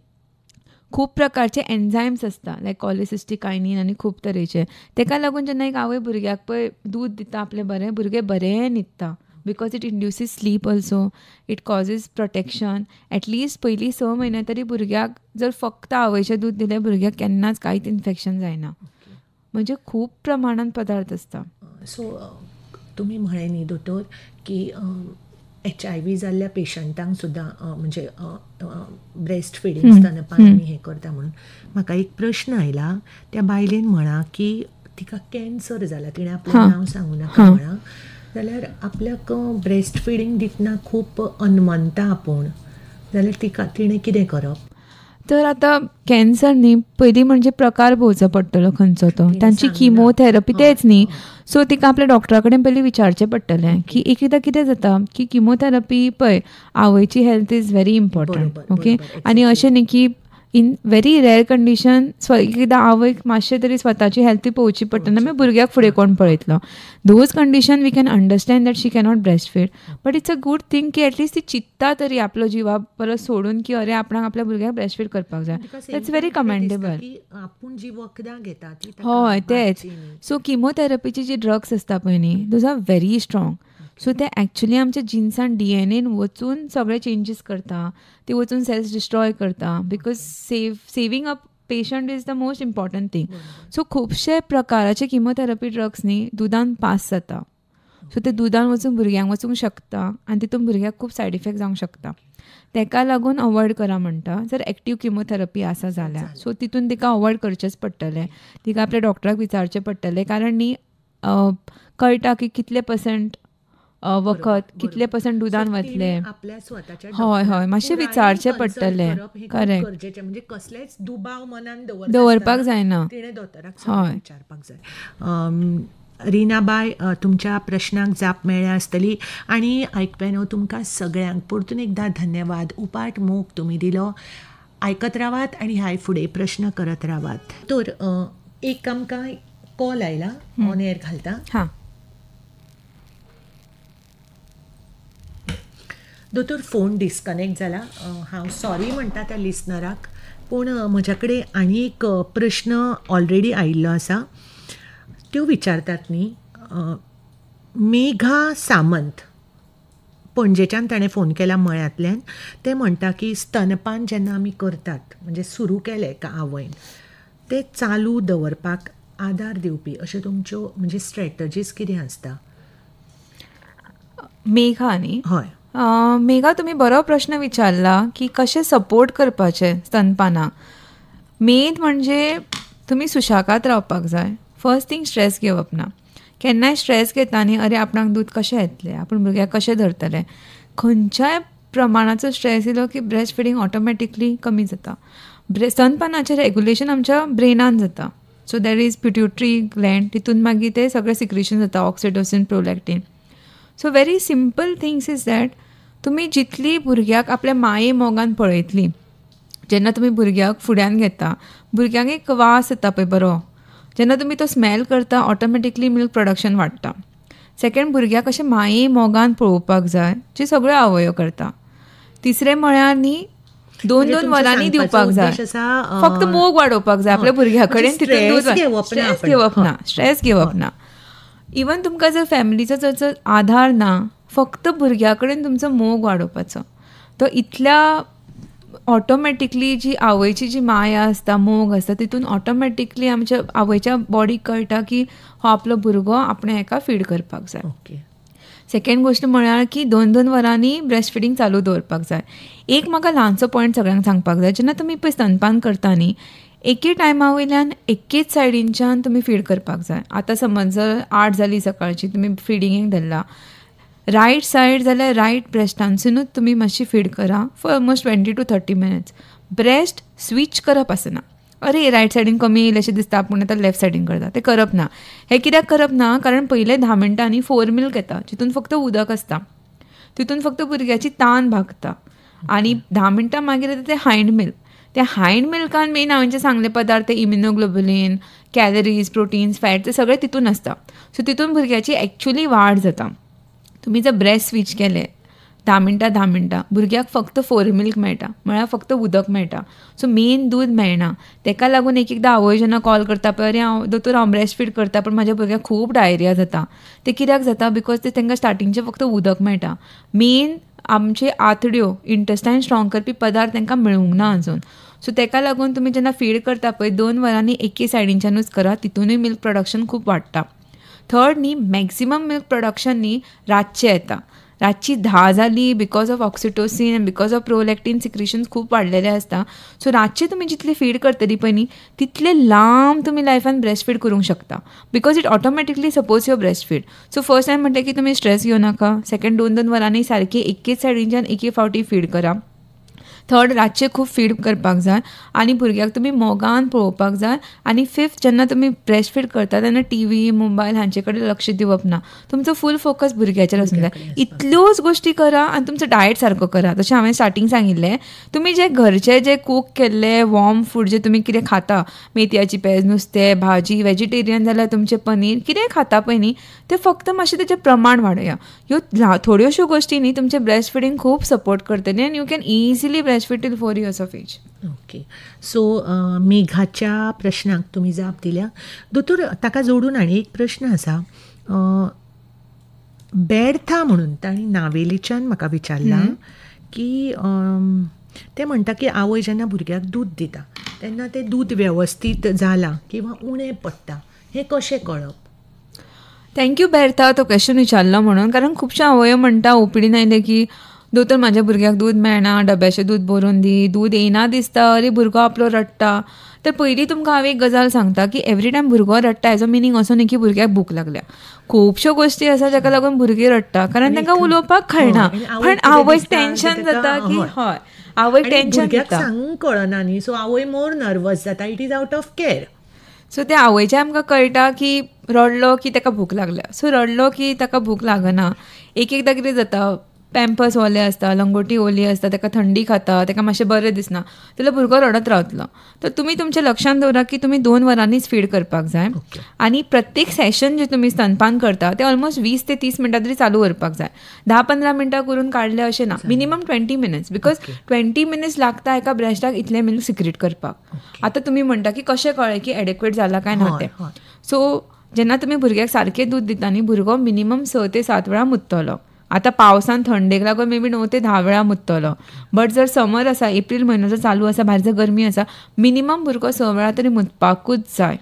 खूब प्रकारचे एन्झायम्स आसता लायक कॉलिसिस्टिकायनीन आनी खूब तरेचे. तेका लागून जेन्ना एक आवय भुरग्याक पळय दूद दिता आपलें बरें, भुरगें बरें न्हिदता, because it induces sleep also, it causes protection. At least पयलीं 6 म्हयने तरी भुरग्याक जर फक्त आवयचें दूद दिलें भुरग्याक केन्नाच कांयच इन्फेक्शन जायना. म्हणजे खूब प्रमाणान पदार्थ आसता. सो तुमी म्हळें न्ही दोतोर की HIV जाल्ल्या पेशंटांक सुद्दां म्हणजे ब्रेस्ट फिडींग स्तनपान आमी हें करता म्हणून म्हाका एक प्रश्न आयला. त्या बायलेन म्हणा की तिका कॅन्सर जाला, तिणें आपलें नांव सांगूं नाका म्हणा, जाल्यार आपल्याक ब्रेस्ट फिडींग दितना खूब अनमनता आपूण, जाल्यार तिणें कितें करप? तर आतां कॅन्सर न्ही पयलीं म्हणजे प्रकार पळोवचो पडटलो खंयचो तो, तांची किमोथेरपी तेच न्ही. सो तिका आपल्या डॉक्टरा कडेन पयलीं विचारचें पडटलें की एकदां कितें जाता की किमोथेरपी पळय आवयची health is very important. Okay, आनी अशें न्ही की इन व्हेरी रेअर कंडिशन एकदां आवयक मातशें तरी स्वताची हेल्थ पळोवची पडटना, मागीर भुरग्याक फुडें कोण पळयतलो. Those condition we can understand that she cannot breast feed, but it's a good thing की एटलिस्ट ती चित्ता तरी आपलो जिवा परत सोडून की अरे आपणाक आपल्या भुरग्याक ब्रेस्ट फीड करपाक जाय. That's very commendable. हय तेच. सो किमोथेरपीची जी ड्रग्स आसता पळय न्ही those are very strong. So ते एक्चुली आमच्या जिन्सान DNA वचून सगळे चेंजीस करता, ते वचून सेल्स डिस्ट्रॉय करता, because saving a patient is the most important thing. So खुबशे प्रकाराचे किमोथेरपी ड्रग्स न्ही दुदान पास जाता. सो ते दुदान वचून भुरग्यांक वचूंक शकता आनी तितून भुरग्याक खूब सायड इफेक्ट जावंक शकता. तेका लागून अवॉयड करा म्हणटा जर एक्टीव किमोथेरपी आसा जाल्यार. सो तितून तिका अवॉयड करचेंच पडटलें, तिका आपल्या डॉक्टराक विचारचें पडटलें, कारण न्ही कळटा की कितले % वखद कितले % दुदान वतले. हय हय मातशें विचारचें पडटलें. करेक्ट, म्हणजे कसलेच दुबाव मनान दवरपाक जायना. हय विचारपाक जाय. रिनाबाय, तुमच्या प्रश्नांक जाप मेळ्ळ्या आसतली आनी आयकप्यानो तुमकां सगळ्यांक परतून एकदां धन्यवाद. उपाट मोग तुमी दिलो. आयकत रावात आनी ह्याय फुडें प्रश्न करत रावात. तर एक आमकां कॉल आयला, ऑन एअर घालता. हां दोतोर फोन डिस्कनेक्ट जाला. हांव सॉरी म्हणटा त्या लिसनराक, पूण म्हज्या कडेन आनी एक प्रश्न ऑलरेडी आयिल्लो आसा. त्यो विचारतात न्ही मेघा सामंत, पणजेच्यान ताणें फोन केला मळ्यांतल्यान. ते म्हणटा की स्तनपान जेन्ना आमी करतात म्हणजे सुरू केलें का आवयन, ते चालू दवरपाक आदार दिवपी अश्यो तुमच्यो म्हणजे स्ट्रॅटजीज कितें आसता? मेघा न्ही? हय मेघा, तुम्ही बरो प्रश्न विचारला की कशें सपोर्ट करपाचे स्तनपानाक. मेन म्हणजे तुमी सुशाकात रावपाक जाय. फर्स्ट थिंग स्ट्रेस घेवप ना. केन्नाय स्ट्रेस घेता न्ही अरे आपणाक दूध कशें येतलें, आपूण भुरग्याक कशें धरतलें, खंयच्याय प्रमाणाचो स्ट्रेस येयलो की ब्रेस्ट फिडींग ऑटोमॅटिकली कमी जाता. स्तनपानाचें रेग्युलेशन आमच्या ब्रेनान जाता. So that is pituitary Gland, तितून मागीर ते सगळे सिक्रेशन जाता, oxytocin, prolactin. So very simple things is that तुमी जितली भुरग्याक आपल्या माये मोगान पळयतली, जेन्ना तुमी भुरग्याक फुड्यान घेता, भुरग्यांक एक वास येता पळय बरो, जेन्ना तुमी तो स्मेल करता ऑटोमॅटिकली मिल्क प्रोडक्शन वाडटा. सेकंड, भुरग्याक अशें माये मोगान पळोवपाक जाय, जे सगळ्यो आवयो करता. तिसरें म्हळ्यार न्ही 2-2 वरांनी दिवपाक जाय. फक्त मोग वाडोवपाक जाय आपल्या भुरग्या कडेन. स्ट्रेस घेवप ना. इवन तुमकां जर फॅमिलीचो जर आधार ना, फक्त भुरग्या कडेन तुमचो मोग वाडोवपाचो. तो इतल्या ऑटोमॅटिकली जी आवयची जी माया आसता, मोग आसता, तितून ऑटोमॅटिकली आमच्या आवयच्या बॉडीक कळटा की हो आपलो भुरगो आपणे हेका फीड करपाक जाय. ओके. सेकंड गोष्ट म्हळ्यार की 2-2 वरांनी ब्रेस्ट फिडींग चालू दवरपाक जाय. एक म्हाका ल्हानसो पॉयंट सगळ्यांक सांगपाक जाय, जेन्ना तुमी पळय स्तनपान करता न्ही, एके टायमा वयल्यान एकेच सायडींच्यान तुमी फीड करपाक जाय. आतां समज जर 8 जाली सकाळची, तुमी फिडिंगेक धरला रायट सायड जाल्यार रायट ब्रेस्टानसूनच तुमी मातशी फीड करा for almost 20 to 30 minutes. Breast switch करप आसना. अरे रायट सायडीन कमी येयले अशें दिसता पूण आतां लेफ्ट सायडीन करता, तें करप ना. हें कित्याक करप ना, कारण पयले 10 मिनटांनी 4 मिल्क येता, जितून फक्त उदक आसता, तितून फक्त भुरग्याची तान भागता. आनी 10 मिनटां मागीर येता तें हायंड मिल्क. त्या हायंड मिल्कान मेन हांवें सांगले पदार्थ इम्युनोग्लोबुलीन, कॅलरीज, प्रोटीन्स, फॅट ते सगळे तितून आसता. सो तितून भुरग्याची एक्चुली वाड जाता. तुम्ही जर ब्रेस्ट स्विच केले 10 मिनटां भुरग्याक फक्त 4 मिल्क मेळटा, म्हळ्यार फक्त उदक मेळटा. सो मेन दूद मेळना. ताका लागून एक एकदां आवय जेन्ना कॉल करता पळय, अरे दोतोर हांव ब्रेस्ट फीड करता पण म्हाज्या भुरग्याक खूब डायरिया जाता. ते कित्याक जाता, बिकॉज ते तांकां स्टार्टिंगचे फक्त उदक मेळटा. मेन आमचे आंतड्यो इंटेस्टायन स्ट्रॉंग करपी पदार्थ तांकां मेळूंक ना अजून. सो ताका लागून तुमी जेन्ना फीड करता पळय 2 वरांनी एके सायडींच्यानूच करा, तितूनय मिल्क प्रोडक्शन खूब वाडटा. थर्ड न्ही, मॅक्झिमम मिल्क प्रोडक्शन न्ही रातचें येता. रातची 10 जाली because of oxytocin end because of prolactin secretions खूब वाडलेले आसता. सो रातचे तुमी जितले फीड करतली पळय न्ही, तितले लांब तुमी लायफान ब्रेस्ट फीड करूंक शकता, because it automatically suppose your breast feed. So first time म्हटलें की तुमी स्ट्रेस घेवं नाका. सेकंड 2-2 वरांनी सारकी एकेच सायडींच्यान एके फावटी फीड करा. थर्ड रातचे खूब फीड करपाक जाय आनी भुरग्याक तुमी मोगान पळोवपाक जाय. आनी फिफ्थ, जेन्ना तुमी ब्रेस्ट फीड करता तेन्ना TV, मोबायल हांचे कडेन लक्ष दिवप ना. तुमचो फूल फोकस भुरग्याचेर आसूंक जाय. इतल्योच गोश्टी करा आनी तुमचो डायट सारको करा. जशें हांवें स्टार्टींग सांगिल्लें, तुमी जे घरचे जे कूक केल्ले वॉर्म फूड जे तुमी कितें खाता, मेथयाची पेज, नुस्तें, भाजी, वेजिटेरियन जाल्यार तुमचें पनीर, कितेंय खाता पळय न्ही, तें फक्त मातशें तेजें प्रमाण वाडया. ह्यो थोड्योश्यो गोश्टी न्ही तुमचें ब्रेस्ट फीडिंग खूब सपोर्ट करतली आनी you can easily breast feed till 4 years of age. Okay. So मेघाच्या प्रश्नाक तुम्ही जाप दिल्या. दोतोर, ताका जोडून आनी एक प्रश्न आसा. बेर्था म्हणून ताणी नावेलीच्यान म्हाका विचारला की ते म्हणटा की आवय जेन्ना भुरग्याक दूद दिता तेन्ना तें दूद वेवस्थीत जालां किंवा उणें पडटा, हें कशें कळप? थँक्यू बेर्था तो क्वेश्चन विचारलो म्हणून. कारण खुबश्यो आवयो म्हणटा ओपीडीन आयले की दोतोर म्हाज्या भुरग्याक दूद मेळना, डब्याचें दूद भरून दी, दूद येना दिसता, अरे भुरगो आपलो रडटा. तर पयलीं तुमकां हांव एक गजाल सांगता की एवरी टायम भुरगो रडटा हेजो मिनींग असो न्ही की भुरग्याक भूक लागल्या. खुबश्यो गोश्टी आसा जाका लागून भुरगीं रडटा कारण तांकां उलोवपाक कळना. पण आवयक टेन्शन जाता की हय आवयक टेन्शन जाता, सांगूंक कळना न्ही. सो आवय मोर नर्वस जाता. It is out of care. So ते आवयचें आमकां कळटा की रडलो की ताका भूक लागल्या. सो रडलो की ताका भूक लागना. एक एकदां कितें जाता, पॅम्पर्स ओले आसता, लंगोटी ओली आसता, ताका थंडी खाता, ताका मातशें बरें दिसना, जाल्यार भुरगो रडत रावतलो. तर तुमी तुमच्या लक्षांत दवरा की तुमी 2 वरांनीच फीड करपाक जाय. आनी प्रत्येक सेशन जे तुमी स्तनपान करता ते ऑलमोस्ट 20 ते 30 मिनटां तरी चालू उरपाक जाय. 10-15 मिनटां करून काडले अशें ना. मिनिमम 20 minutes, बिकॉज 20 minutes लागता एका ब्रेस्टाक इतलें मिल्क सिक्रेट करपाक. आतां तुमी म्हणटा की कशें कळ्ळें की एडेक्वेट जाला काय ना तें. सो जेन्ना तुमी भुरग्याक सारकें दूद दिता न्ही, भुरगो मिनिमम 6 ते 7 वेळा मुतलो. आतां पावसान थंडेक लागून मे बी 9 ते 10 वेळा मुतलो. बट जर समर आसा, एप्रील म्हयनो जर चालू आसा, भायर जर गरमी आसा, मिनिमम भुरगो 6 वेळा तरी मुतपाकूच जाय.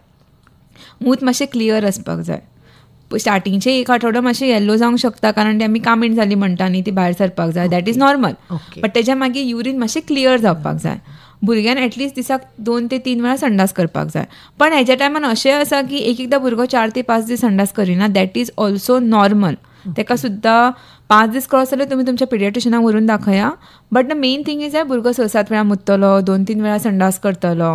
मूत मातशें क्लियर आसपाक जाय. स्टार्टिंगचे 1 आठवडो मातशें येल्लो जावंक शकता कारण ते आमी कामीण जाली म्हणटा न्ही, ती भायर सरपाक जाय, दॅट इज नॉर्मल. बट तेच्या मागीर युरीन मातशें क्लियर जावपाक जाय. भुरग्यान एटलिस्ट दिसाक 2 ते 3 वेळा संडास करपाक जाय. पण हेच्या टायमान अशें आसा की एक एकदां भुरगो 4 ते 5 दीस संडास करिना, दॅट इज ऑल्सो नॉर्मल. ताका सुद्दां 5 दीस क्रॉस जाल्यार तुमी तुमच्या पिडियाट्रिशनाक व्हरून दाखया. But the main thing is भुरगो 6-7 वेळा मुतलो, 2-3 वेळा संडास करतलो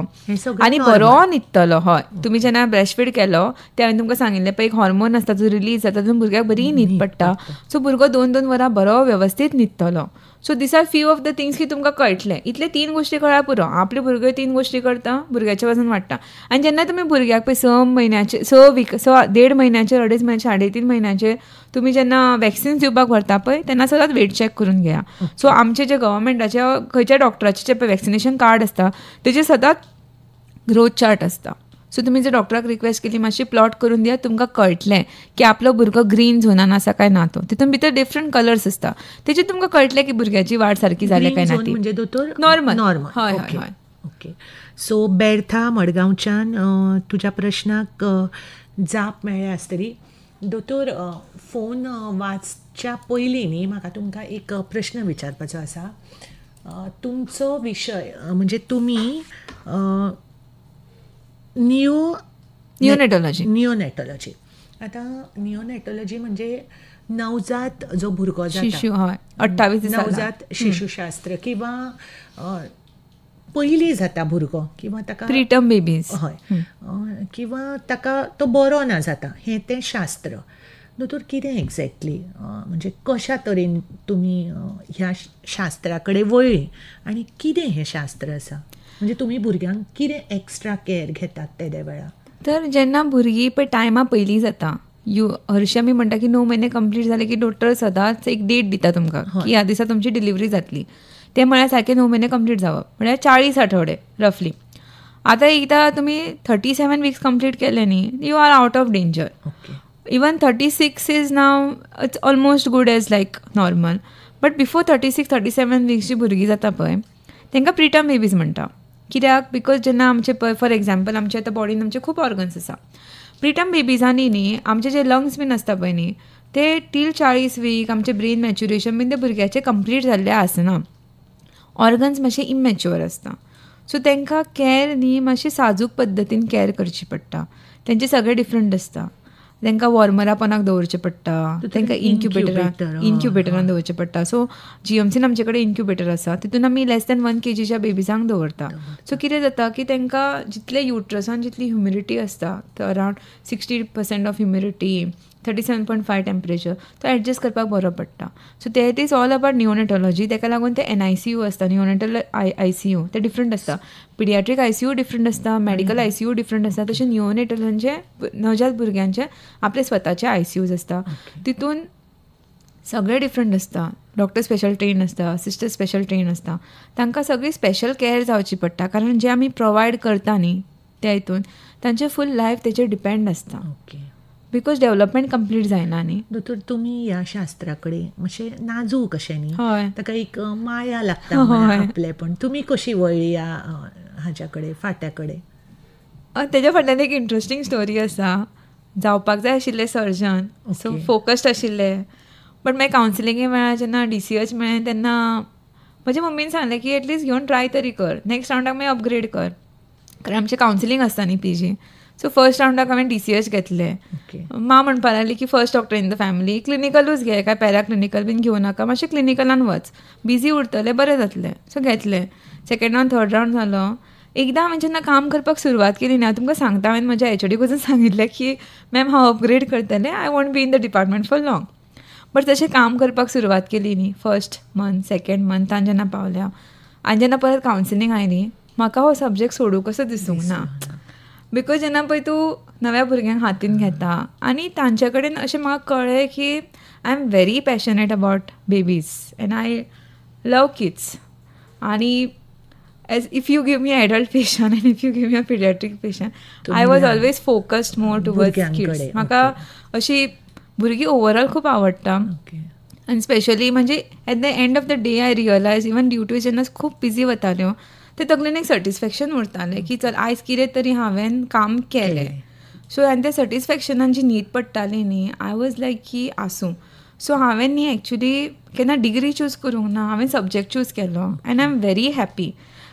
आनी बरो न्हिदतलो. हय, तुमी जेन्ना ब्रेस्ट फीड केलो ते हांवें तुमकां सांगिल्लें पळय, एक हॉर्मोन आसता जो रिलीज जाता, तातूंत भुरग्याक बरी न्हीद पडटा. सो भुरगो 2-2 वरां बरो वेवस्थीत न्हिदतलो. So this are few of the things की तुमकां कळटलें. इतले 3 गोश्टी कळ्ळ्यार पुरो. आपले भुरगे 3 गोश्टी करता, भुरग्याचें वजन वाडटा. आनी जेन्ना तुमी भुरग्याक पळय 6 म्हयन्याचे 1.5 म्हयन्याचे, 2.5 म्हयन्याचे, 3.5 म्हयन्याचे तुमी जेन्ना वॅक्सिन्स दिवपाक व्हरता पळय तेन्ना सदांच वेट चॅक करून घेया. सो आमचे जे गव्हर्मेंटाचे खंयच्या डॉक्टराचे जे वॅक्सिनेशन कार्ड आसता तेजे सदांच ग्रोथ चार्ट आसता. सो तुमी जर डॉक्टराक रिक्वेस्ट केली मातशी प्लॉट करून दियात, तुमकां कळटलें की आपलो भुरगो ग्रीन झोनान आसा काय ना. तो तितून भितर डिफरंट कलर्स आसता, तेजे तुमकां कळटलें की भुरग्याची वाड सारकी जाल्या काय ना ती. म्हणजे दोतोर नॉर्मल. हय हय हय. ओके. सो बेर्था मडगांवच्यान तुज्या प्रश्नाक जाप मेळ्ळ्या आसतली. दोतोर, फोन वाचच्या पयलीं न्ही म्हाका तुमकां एक प्रश्न विचारपाचो आसा. तुमचो विशय म्हणजे तुमी नियोनेटॉलॉजी. आतां नियोनेटॉलॉजी म्हणजे नवजात जो भुरगो शिशु, जाता, हय, 28 दिसांचो. नवजात शिशुशास्त्र किंवा पयलीं जाता भुरगो किंवा ताका प्रीटर्म बेबीज, हय, किंवा ताका तो बरो ना जाता, हें तें शास्त्र. दोतोर, कितें एक्झॅक्टली म्हणजे कशा तरेन तुमी ह्या शास्त्रा कडेन वळ्ळी आनी कितें हें शास्त्र आसा? म्हणजे तुमी भुरग्यांक कितें एक्स्ट्रा केअर घेतात तेदे वेळार? तर जेन्ना भुरगीं पळय टायमा पयलीं जाता, हरशीं आमी म्हणटा की 9 म्हयने कंप्लीट जाले की डॉक्टर सदांच एक डेट दिता तुमकां की ह्या दिसा तुमची डिलिव्हरी जातली. ते म्हळ्यार सारके 9 म्हयने कंप्लीट जावप म्हळ्यार 40 आठवडे रफली. आतां एकदां तुमी 37 वीक्स कंप्लीट केले न्ही, you are out of danger. Even 36 is now it's almost good age like normal. But before 36-37 वीक्सची भुरगीं जाता पळय तांकां प्रिटर्म बेबीज म्हणटा. कित्याक? बिकॉज जेन्ना आमचे पळय फॉर एग्जाम्पल आमच्या आतां बॉडीन आमचे खूब ऑर्गन्स आसा. प्रिटर्म बेबीजांनी न्ही आमचे जे लंग्स बीन आसता पळय न्ही ते टील 40 वीक आमचे ब्रेन मॅच्युरेशन बीन ते भुरग्याचे कंप्लीट जाल्ले आसना. ऑर्गन्स मातशे इमॅच्युअर आसता. सो तांकां कॅर न्ही मातशी साजूक पद्दतीन कॅर करची पडटा. तेंचे सगळे डिफरंट आसता. तांकां वॉर्मरापोनाक दवरचें पडटा, तांकां इन्क्युबेटरान दवरचें पडटा. सो GMCन आमचे कडेन इन्क्युबेटर आसा, तितून आमी less than 1 kgच्या बेबीजांक दवरता. सो कितें जाता की तांकां जितले युट्रसान जितली ह्युमिडिटी आसता अरावंड 60% ऑफ ह्युमिडिटी, 37.5 टेम्परेचर, तो एडजस्ट करपाक बरो पडटा. So that is all about neonatology. ताका लागून ते NICU आसता, नियोनेटल ICU, ते डिफरंट आसता. पिडियाट्रीक ICU डिफरंट आसता, मेडिकल ICU डिफरंट आसता. तशें नियोनेटलांचे नवजात भुरग्यांचे आपले स्वताचे ICUs आसता. तितून सगळे डिफरंट आसता. डॉक्टर स्पेशल ट्रेन आसता, सिस्टर स्पेशल ट्रेन आसता. तांकां सगळी स्पेशल केअर जावची पडटा, कारण जे आमी प्रोवायड करता न्ही त्या हितून तांचे फूल लायफ तेचेर डिपेंड आसता. बिकॉज डेव्हलपमेंट कंप्लीट जायना न्ही. दोतोर, तुमी ह्या शास्त्रा कडेन मातशें नाजूक अशें न्ही, ताका एक माया लागता आपले. पण तुमी कशी वळ्ळी हाच्या कडेन, फाट्या कडेन? तेज्या फाटल्यान एक इंट्रस्टींग स्टोरी आसा. जावपाक जाय आशिल्ले सर्जन, सो फोकस्ड आशिल्ले. बट मागीर कावन्सिलिंगे वेळार जेन्ना DCH मेळ्ळें तेन्ना म्हज्या मम्मीन सांगलें की एटलीस्ट घेवन ट्राय तरी कर, नेक्स्ट रावंडाक मागीर अपग्रेड कर, कारण आमचें कावन्सिलींग आसता न्ही PG. सो फर्स्ट रावंडाक हांवें DCH घेतले. मा म्हणपा लागली की first doctor in the family, क्लिनिकलूच घे, काय पॅरा क्लिनिकल बीन घेवं नाका, मातशें क्लिनिकलान वच, बिजी उरतलें, बरें जातलें. सो घेतलें. सेकंड रावंड थर्ड रावंड जालो. एकदां हांवें जेन्ना काम करपाक सुरवात केली न्ही, हांव तुमकां सांगता, हांवें म्हज्या HOD वचून सांगितलें की मॅम हांव अपग्रेड करतलें, I want be in the department for long. But तशें काम करपाक सुरवात केली न्ही, फर्स्ट मंथ सेकंड मंथान जेन्ना पावल्या आनी जेन्ना परत कावन्सिलींग आयली, म्हाका हो सब्जेक्ट सोडूं कसो दिसूंक ना. बिकॉज जेन्ना पळय तूं नव्या भुरग्यांक हातीन घेता आनी तांचे कडेन अशें म्हाका कळ्ळें की I am very passionate about babies end I love kids. आनी as if you give me adult patient and if you give me a pediatric patient, I was always focused more towards kids. म्हाका अशी भुरगीं overall खूब आवडटा. आनी specially म्हणजे at the end of the day I realise, even duty जेन्ना खूब busy वताल्यो ते तकलेन एक सॅटिस्फॅक्शन उरतालें की चल आयज कितें तरी हांवें काम केलें. सो आनी त्या सॅटिस्फॅक्शनान जी न्हीद पडटाली न्ही, आय वॉज लायक की आसूं. सो हांवें न्ही एक्चुली केन्ना डिग्री चूज करूंक ना, हांवें सब्जेक्ट चूज केलो end I am very happy.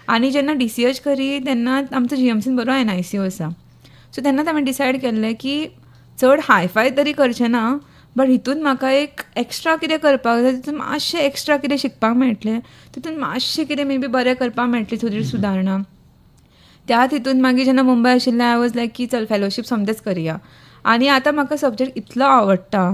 आनी जेन्ना DCH करी तेन्ना आमचो GMCन बरो NICU आसा. सो तेन्नाच हांवें डिसायड केल्लें की चड हायफाय तरी करचें ना, बट हितून म्हाका एक एक्स्ट्रा कितें करपाक जाय, तितून मातशें एक्स्ट्रा कितें शिकपाक मेळटलें, तितून मातशें कितें मे बी बरें करपाक मेळटली, थोडी सुदारणा. त्याच हितून मागीर जेन्ना मुंबय आशिल्लें आय वॉज लायक की चल फेलोशीप समतेंच करया. आनी आतां म्हाका सब्जेक्ट इतलो आवडटा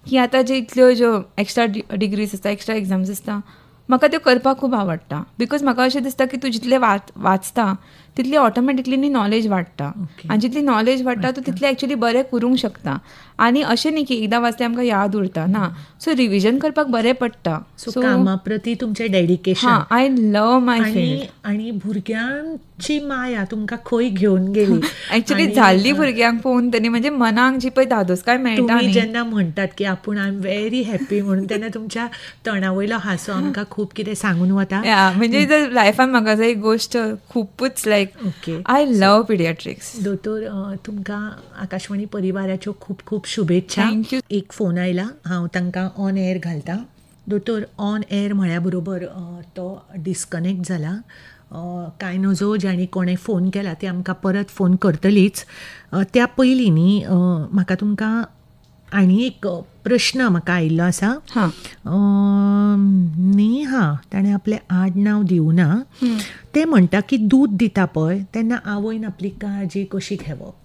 की आतां जे इतल्यो ज्यो एक्स्ट्रा डिग्रीज आसता, एक्स्ट्रा एग्जाम्स आसता, म्हाका त्यो करपाक खूब आवडटा. बिकॉज म्हाका अशें दिसता की तूं जितलें वाचता तितली ऑटोमॅटिकली न्ही नॉलेज वाडटा. आनी जितली नॉलेज वाडटा तूं तितलें एक्चुली बरें करूंक शकता. आनी अशें न्ही की एकदां वाचलें आमकां याद उरता ना, सो रिविजन करपाक बरें पडटा. सो कामा प्रती तुमचें dedication. I love my field. आनी भुरग्यांची माया तुमकां खंय घेवन गेली एक्चुली जाल्ली भुरग्यांक पळोवन तरी म्हणजे मनाक जी पळय धादोसकाय मेळटा. तुमी जेन्ना म्हणटात की आपूण आय एम व्हेरी हॅपी म्हणून, तेन्ना तुमच्या तोंडा वयलो हांसो आमकां खूब कितें सांगून वता. म्हणजे लायफान म्हाका एक गोश्ट खुबूच लायक ओके. I love पिडियाट्रिक्स. दोतोर तुमकां आकाशवाणी परिवाराच्यो खूब खूब शुभेच्छा. थँक्यू. एक फोन आयला, हांव तांकां ऑन एअर घालतां. दोतोर, ऑन एअर म्हळ्या बरोबर तो डिस्कनेक्ट जाला. कांय नजो ज्यांनी कोणें फोन केला ती आमकां परत फोन करतलीच. त्या पयलीं न्ही म्हाका तुमकां आनी एक प्रश्न म्हाका आयिल्लो आसा. नेहा, ताणें आपलें आडनांव दिवना. ते म्हणटा की दूद दिता पळय तेन्ना आवयन आपली काळजी कशी घेवप.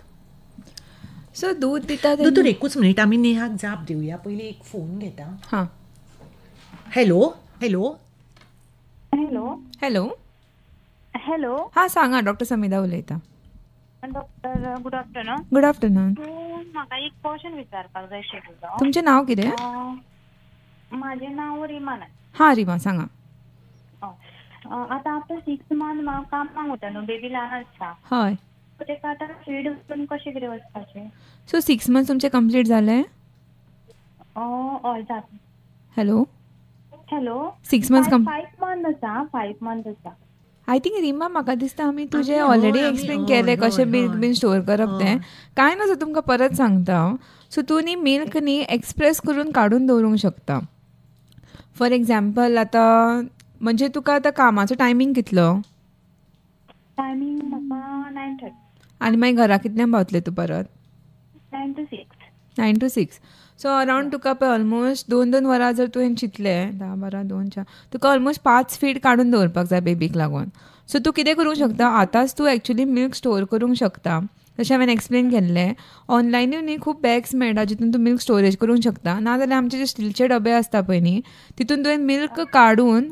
सो दूद दिता दोतोर, एकूच मिनीट, आमी नेहाक जाप दिवया. पयलीं एक फोन घेता. Hello hello hello hello hello. हां, सांगा. डॉक्टर समिधा उलयता. Doctor, good afternoon. Good afternoon. म्हाका एक क्वेश्चन विचारपाक जाय आशिल्लो. तुमचें नांव कितें? म्हाजें नांव रिमा नायक. हां, रिमा, सांगा. आतां आफ्टर 6 months हांव कामाक वता न्हू, बेबी ल्हान आसता. हय. तेका आतां फीड करून कशें कितें वचपाचें? सो 6 months तुमचे कंप्लीट जाले? हय जाता. Hello hello. 6 months 5 months आसा. 5 months आसा. आय थिंक रिमा, म्हाका दिसता आमी तुजें ऑलरेडी एक्सप्लेन केलें कशें मिल्क बीन स्टोर करप तें. कांय नसो, तुमकां परत सांगता हांव. सो तूं न्ही मिल्क न्ही एक्सप्रेस करून काडून दवरूंक शकता. फॉर एग्जाम्पल आतां म्हणजे तुका आतां कामाचो टायमींग कितलो? टायमींग म्हाका 9:30. आनी मागीर घरा कितल्यान पावतलें तूं परत? 9 to 6. 9 to 6. सो अरावंड तुका पळय ऑलमोस्ट 2 वरां जर तुवें चिंतलें, 10, 12, 2, 4, तुका ऑलमोस्ट 5 फीड काडून दवरपाक जाय बेबीक लागून. सो तूं कितें करूंक शकता, आतांच तूं एक्चुली मिल्क स्टोर करूंक शकता. जशें हांवें एक्सप्लेन केल्लें, ऑनलायनूय न्ही खूब बॅग्स मेळटा जितून तूं मिल्क स्टोरेज करूंक शकता. नाजाल्यार आमचे जे स्टीलचे डबे आसता पळय न्ही, तितून तुवें मिल्क काडून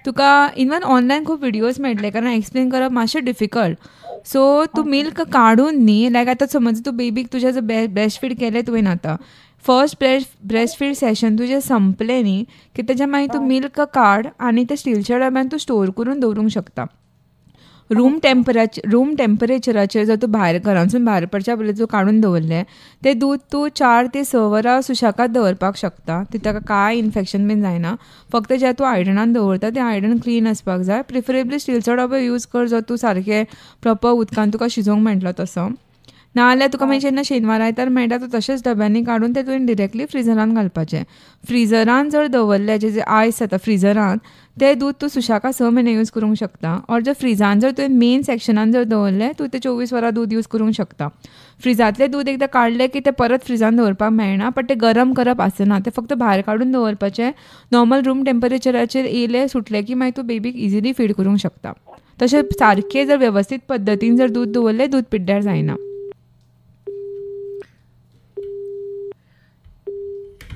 तुका इवन ऑनलायन खूब विडियोज मेळटले, कारण एक्सप्लेन करप मातशें डिफिकल्ट. सो तूं मिल्क काडून न्ही, लायक आतां समज तूं बेबीक तुजें जर ब्रेस्ट फीड केलें तुवें आतां, फर्स्ट ब्रेस्ट फीड सेशन तुजें संपलें न्ही की तेच्या मागीर तूं मिल्क काड आनी ते स्टीलच्या डब्यान तूं स्टोर करून दवरूंक शकता. रूम टेम्परेचराचेर जर तूं भायर घरांसून भायर पडच्या पयलीं तूं काडून दवरलें तें दूद तूं 4 ते 6 वरां सुशेगाद दवरपाक शकता. ताका कांय इन्फेक्शन बीन जायना. फक्त जें तूं आयदनान दवरता तें आयदन क्लीन आसपाक जाय. प्रिफरेबली स्टीलचो डबो यूज कर जो तूं सारकें प्रोपर उदकान तुका शिजोवंक मेळटलो तसो. नाजाल्यार तुका मागीर जेन्ना शेनवार आयतार मेळटा तूं तशेंच डब्यांनी काडून ते तुवें डिरेक्टली फ्रिजरान घालपाचें. फ्रिजरान जर दवरलें जें आयस जाता फ्रिजरान, तें दूद तूं सुशाका 6 म्हयने यूज करूंक शकता. ऑर जर फ्रिजान जर तुवें मेन सेक्शनान जर दवरलें तूं तें 24 वरां दूद यूज करूंक शकता. फ्रिजांतलें दूद एकदां काडलें की तें परत फ्रिजान दवरपाक मेळना, बट तें गरम करप आसना. तें फक्त भायर काडून दवरपाचें. नॉर्मल रूम टेम्परेचराचेर येयलें सुटलें की मागीर तूं बेबीक इजिली फीड करूंक शकता. तशें सारकें जर वेवस्थीत पद्दतीन जर दूद दवरलें दूद पिड्ड्यार जायना.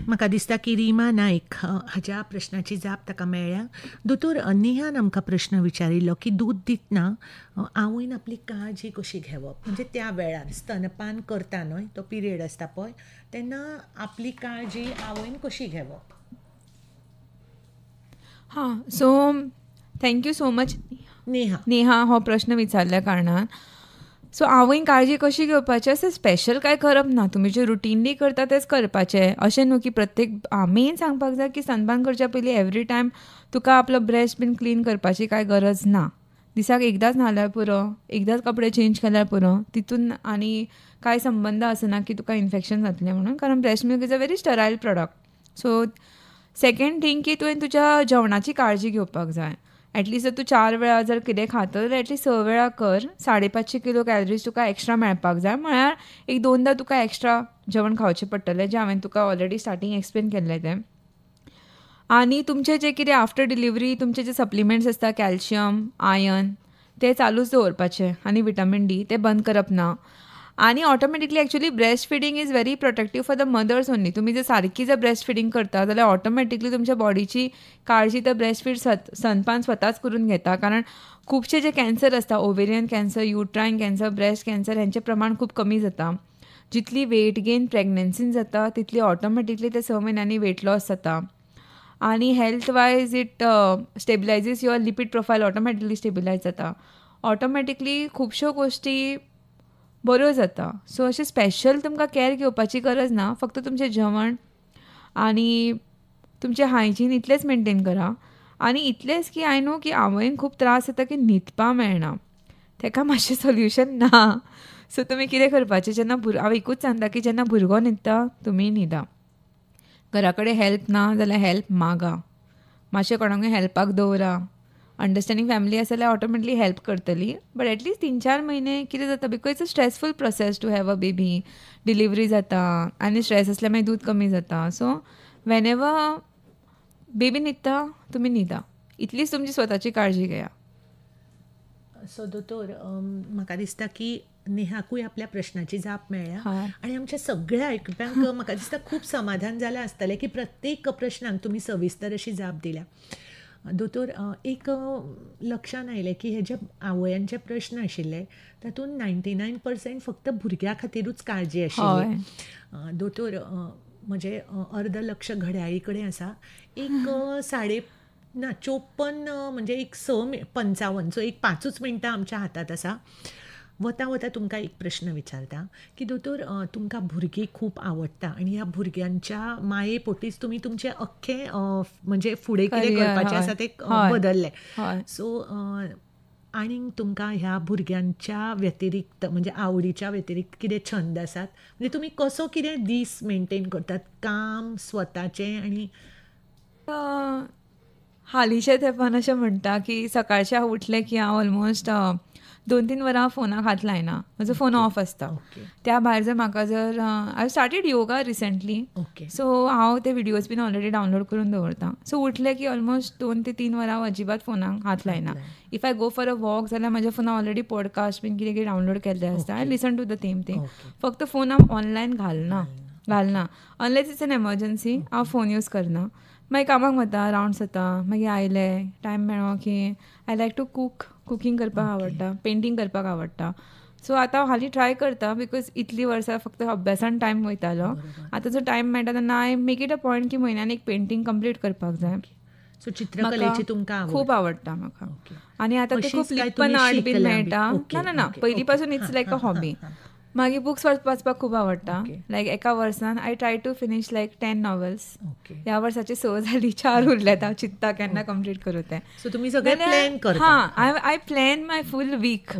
म्हाका दिसता की रिमा नायक हाच्या प्रश्नाची जाप ताका मेळ्ळ्या. दोतोर, नेहान आमकां प्रश्न विचारिल्लो की दूद दितना आवयन आपली काळजी कशी घेवप. म्हणजे त्या वेळार स्तनपान करता न्हय, तो पिरियड आसता पळय, तेन्ना आपली काळजी आवयन कशी घेवप. हां, so thank you so much Neha हो प्रश्न विचारल्या कारणान. सो आवयन काळजी कशी घेवपाची असं स्पेशल काय करप ना. तुमी जे रुटीनली करता तेच करपाचें. अशें न्हू की प्रत्येक मेन सांगपाक जाय की स्तनपान करच्या पयलीं एवरी टायम तुका आपलो ब्रेस्ट बीन क्लीन करपाची कांय गरज ना. दिसाक एकदांच न्हाल्यार पुरो, एकदांच कपडे चेंज केल्यार पुरो. तितून आनी कांय संबंद आसना की तुका इन्फेक्शन जातलें म्हणून, कारण breast milk is a very sterile product. So second thing की तुवें तुज्या जेवणाची काळजी घेवपाक जाय. ॲटलिस्ट जर तूं 4 वेळा जर कितें खाता जाल्यार ॲटलिस्ट 6 वेळा कर. 550 किलो कॅलरीज तुका एक्स्ट्रा मेळपाक जाय. म्हळ्यार 1-2दा तुका एक्स्ट्रा जेवण खावचें पडटलें, जें हांवें तुका ऑलरेडी स्टार्टींग एक्सप्लेन केल्लें तें. आनी तुमचें जें कितें आफ्टर डिलिव्हरी तुमचे जे सप्लिमेंट्स आसता, कॅल्शियम, आयर्न, ते चालूच दवरपाचे. आनी विटामीन डी ते बंद करप ना. आनी automatically actually breast feeding is very protective for the mothers only. तुमी जर सारकी जर ब्रेस्ट फिडींग करता जाल्यार ऑटोमॅटिकली तुमच्या बॉडीची काळजी तर ब्रेस्ट फीड स्तनपान स्वताच करून घेता. कारण खुबशे जे कॅन्सर आसता, ovarian cancer, uterine cancer, breast cancer, हेंचें प्रमाण खूब कमी जाता. जितली वेट गेन प्रेग्नन्सीन जाता तितली ऑटोमॅटिकली ते 6 म्हयन्यांनी वेट लॉस जाता. आनी health wise it stabilises your lipid profile, automatically stabilise जाता. ऑटोमॅटिकली खुबश्यो गोश्टी बऱ्यो जाता. सो अशें स्पेशल तुमकां कॅर घेवपाची गरज ना. फक्त तुमचें जेवण आनी तुमचें हायजीन इतलेंच मेंटेन करा. आनी इतलेंच की आय नो की आवयन खूब त्रास जाता की न्हिदपा मेळना. ताका मातशें सोल्युशन ना. सो तुमी कितें करपाचें, जेन्ना हांव एकूच सांगता की जेन्ना भुरगो न्हिदता तुमी न्हिदा. घरा कडेन हेल्प ना जाल्यार हेल्प मागा, मातशें कोणाकूय हेल्पाक दवरा. अंडरस्टँडींग फॅमिली आसा जाल्यार ऑटोमॅटिकली हेल्प करतली. बट एटलीस्ट 3-4 म्हयने कितें जाता, because it's a stressful process to have a baby. Delivery जाता आनी स्ट्रेस आसल्यार मागीर दूध कमी जाता. सो वेन एवर बेबी न्हिदता तुमी न्हिदा, इतलीच तुमची स्वताची काळजी घेया. सो दोतोर, म्हाका दिसता की नेहाकूय आपल्या प्रश्नाची जाप मेळ्ळ्या आनी आमच्या सगळ्या आयकुप्यांक म्हाका दिसता खूब समाधान जालें आसतलें की प्रत्येक प्रश्नांक तुमी सविस्तर अशी जाप दिल्या. दोतोर, एक लक्षान आयलें की हे जे आवयांचे प्रश्न आशिल्ले तातूंत 99% फक्त भुरग्या खातीरूच काळजी आशिल्ली. दोतोर, म्हणजे अर्ध लक्ष घड्याळी कडेन आसा. एक 54 म्हणजे एक 6:55, सो एक 5 मिनटां आमच्या हातात आसा. वता वता तुमकां एक प्रश्न विचारता की दोतोर, तुमकां भुरगीं खूब आवडटा आनी ह्या भुरग्यांच्या माये पोटीच तुमी तुमचें अख्खें म्हणजे फुडें कितें करपाचें आसा तें बदल्लें. सो आनीक तुमकां ह्या भुरग्यांच्या व्यतिरिक्त म्हणजे आवडीच्या व्यतिरिक्त कितें छंद आसात? म्हणजे तुमी कसो कितें दीस मेंटेन करतात, काम स्वताचें आनी? हालींच्या तेंपान अशें म्हणटा की सकाळचें हांव उठलें की हांव ऑलमोस्ट 2-3 वरां फोनाक हात लायना. म्हजो फोन ऑफ आसता. त्या भायर जर म्हाका जर हांव स्टार्टेड योगा रिसंटली, सो हांव ते विडियोज बीन ऑलरेडी डावनलोड करून दवरतां. सो उठलें की ऑलमोस्ट 2 ते 3 वरां हांव अजिबात फोनाक हात लायना. If I go for a walk जाल्यार म्हाज्या फोनार ऑलरेडी पॉडकास्ट बीन कितें कितें डावनलोड केल्ले आसता. I listen to the same thing. फक्त फोन हांव ऑनलायन घालना अनलेस इट्स एन एमर्जन्सी. हांव फोन यूज करना. मागीर कामाक वता, रावंड्स वता, मागीर आयले टायम मेळ्ळो की आय लायक टू कुकींग करपाक आवडटा, पेंटींग करपाक आवडटा. सो आतां हांव हालीं ट्राय करता, बिकॉज इतलीं वर्सां फक्त अभ्यासान टायम वयतालो. आतां जो टायम मेळटा तेन्ना I make it a point की म्हयन्यान एक पेंटींग कंप्लीट करपाक जाय. सो चित्रकलेची तुमकां खूब आवडटा म्हाका. आनी आतां ते खूब लिपन आर्ट बीन मेळटा. ना पयलीं पासून इट्स लायक अ हॉबी. मागीर बुक्स वाचपाक खूब आवडटा. लायक एका वर्सान I try to finish like 10 novels. ह्या वर्साची 6 जाली, 4 उरल्यात. हांव चिंत्ता केन्ना कंप्लीट करूं तें. सो तुमी सगळें प्लॅन करता? I plan my full week.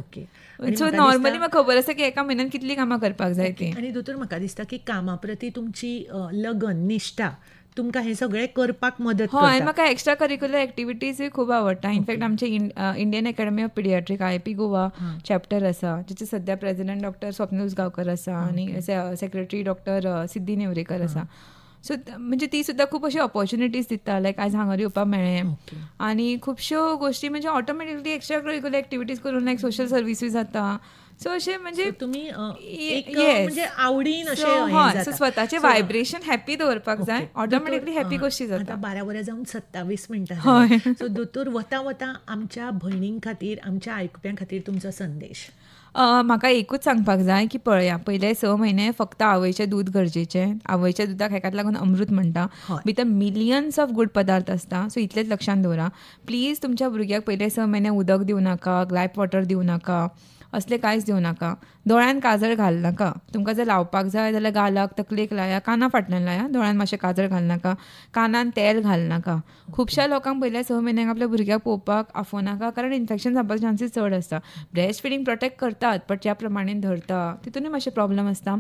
So normally म्हाका खबर आसा की एका म्हयन्यान कितलीं कामां करपाक जाय ती. आनी दोतोर, म्हाका दिसता की कामा प्रती तुमची लगन, निश्ठा तुमकां हें सगळें करपाक मदत करता. हय, म्हाका एक्स्ट्रा करिक्युलर एक्टिविटीजूय खूब आवडटा. इनफॅक्ट आमचे Indian Academy of Paediatric IIP Goa chapter आसा, जेचे सद्या प्रेसिडेंट डॉक्टर स्वप्नील उसगांवकर आसा आनी सेक्रेटरी डॉक्टर सिद्धी नेवरेकर आसा. सो म्हणजे ती सुद्दां खूब अशी ऑपॉर्च्युनिटीज दिता. लायक आयज हांगा येवपाक मेळ्ळें आनी खुबश्यो गोश्टी म्हणजे ऑटोमॅटिकली एक्स्ट्रा करिक्युलर एक्टिविटीज करून लायक सोशल सर्विसीस जाता. सो अशें म्हणजे तुमी म्हणजे आवडीन अशें सो स्वताचें वायब्रेशन हॅपी दवरपाक जाय, ऑटोमॅटिकली हॅपी गोश्टी जाता. 12 वरां जावन 27 मिनटां. सो दोतोर, वता वता आमच्या भयणीं खातीर, आमच्या आयकुप्यां खातीर तुमचो संदेश? म्हाका एकूच सांगपाक जाय की पळया, पयले 6 म्हयने फक्त आवयचें दूद गरजेचें. आवयच्या दुदाक हेकाच लागून अमृत म्हणटा. भितर मिलियन्स ऑफ गूड पदार्थ आसता. सो इतलेंच लक्षांत दवरा. प्लीज तुमच्या भुरग्याक पयले 6 म्हयने उदक दिवं नाका, ग्लायप वॉटर दिवं नाका, असलें कांयच दिवं नाका. दोळ्यान काजळ घाल नाका. तुमकां जर लावपाक जाय जाल्यार गालाक, तकलेक लाया, काना फाटल्यान लाया. दोळ्यान मातशें काजळ घाल नाका. कानान तेल घाल नाका. खुबश्या लोकांक पयल्या 6 म्हयन्यांक आपल्या भुरग्याक पळोवपाक आफोनाका, कारण इन्फेक्शन जावपाचे चान्सीस चड आसता. ब्रेस्ट फिडींग प्रोटेक्ट करतात, बट ज्या प्रमाणेन धरता तितूनय मातशे प्रॉब्लेम आसता.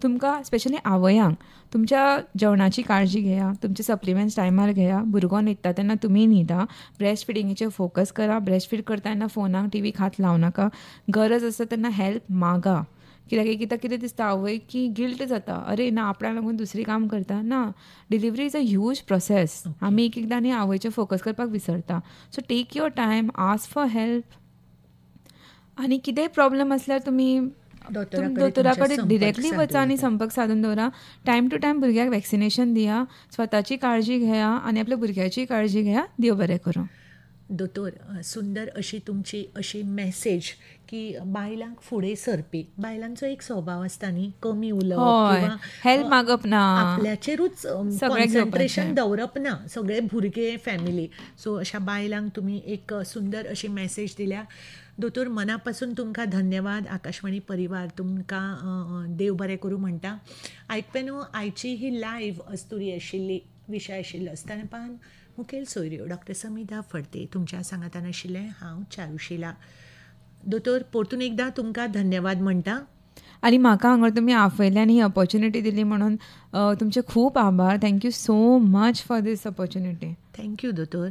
तुमकां स्पेशली आवयांक तुमच्या जेवणाची काळजी घेया, तुमचे सप्लिमेंट्स टायमार घेया. भुरगो न्हिदता तेन्ना तुमी न्हिदा. ब्रेस्ट फिडिंगेचेर फोकस करा. ब्रेस्ट फीड करता तेन्ना फोनाक, टीव्हीक हात लावं नाका. गरज आसता तेन्ना हेल्प मागा. कित्याक कितें दिसता आवय की गिल्ट जाता, अरे ना आपणाक लागून दुसरी काम करता. ना, delivery is a huge process. आमी एक एकदां न्ही आवयचेर फोकस करपाक विसरता. So take your time, ask for help. आनी कितेंय प्रॉब्लेम आसल्यार तुमी दोतोरा कडेन डिरेक्टली वचा आनी संपर्क साधून दवरा. टायम टू टायम भुरग्याक वॅक्सिनेशन दिया, स्वताची काळजी घेया आनी आपल्या भुरग्याची काळजी घेया. देव बरें करूं. दोतोर, सुंदर अशी तुमची अशी मॅसेज की बायलांक फुडें सरपी, बायलांचो एक स्वभाव आसता न्ही, कमी उलोवप, हेल्प मागप ना, आपल्याचेरूच कॉन्सन्ट्रेशन दवरप ना, सगळे भुरगे, फॅमिली. सो अशा बायलांक तुमी एक सुंदर अशी मॅसेज दिल्या. दोतोर, मना पासून तुमकां धन्यवाद. आकाशवाणी परिवार तुमकां देव बरें करूं म्हणटा. आयकपेनो, आयची ही लायव्ह अस्तुरी आशिल्ली, विशय आशिल्लो असताना मुखेल सोयऱ्यो डॉक्टर समिधा फडते तुमच्या सांगातान आशिल्लें. हांव चारुशिला. दोतोर परतून एकदां तुमकां धन्यवाद म्हणटा. आणि म्हाका हांगा तुमी आपयल्यान ही ऑपॉर्च्युनिटी दिली म्हणून तुमचे खूब आभार. Thank you so much for this opportunity. Thank you दोतोर.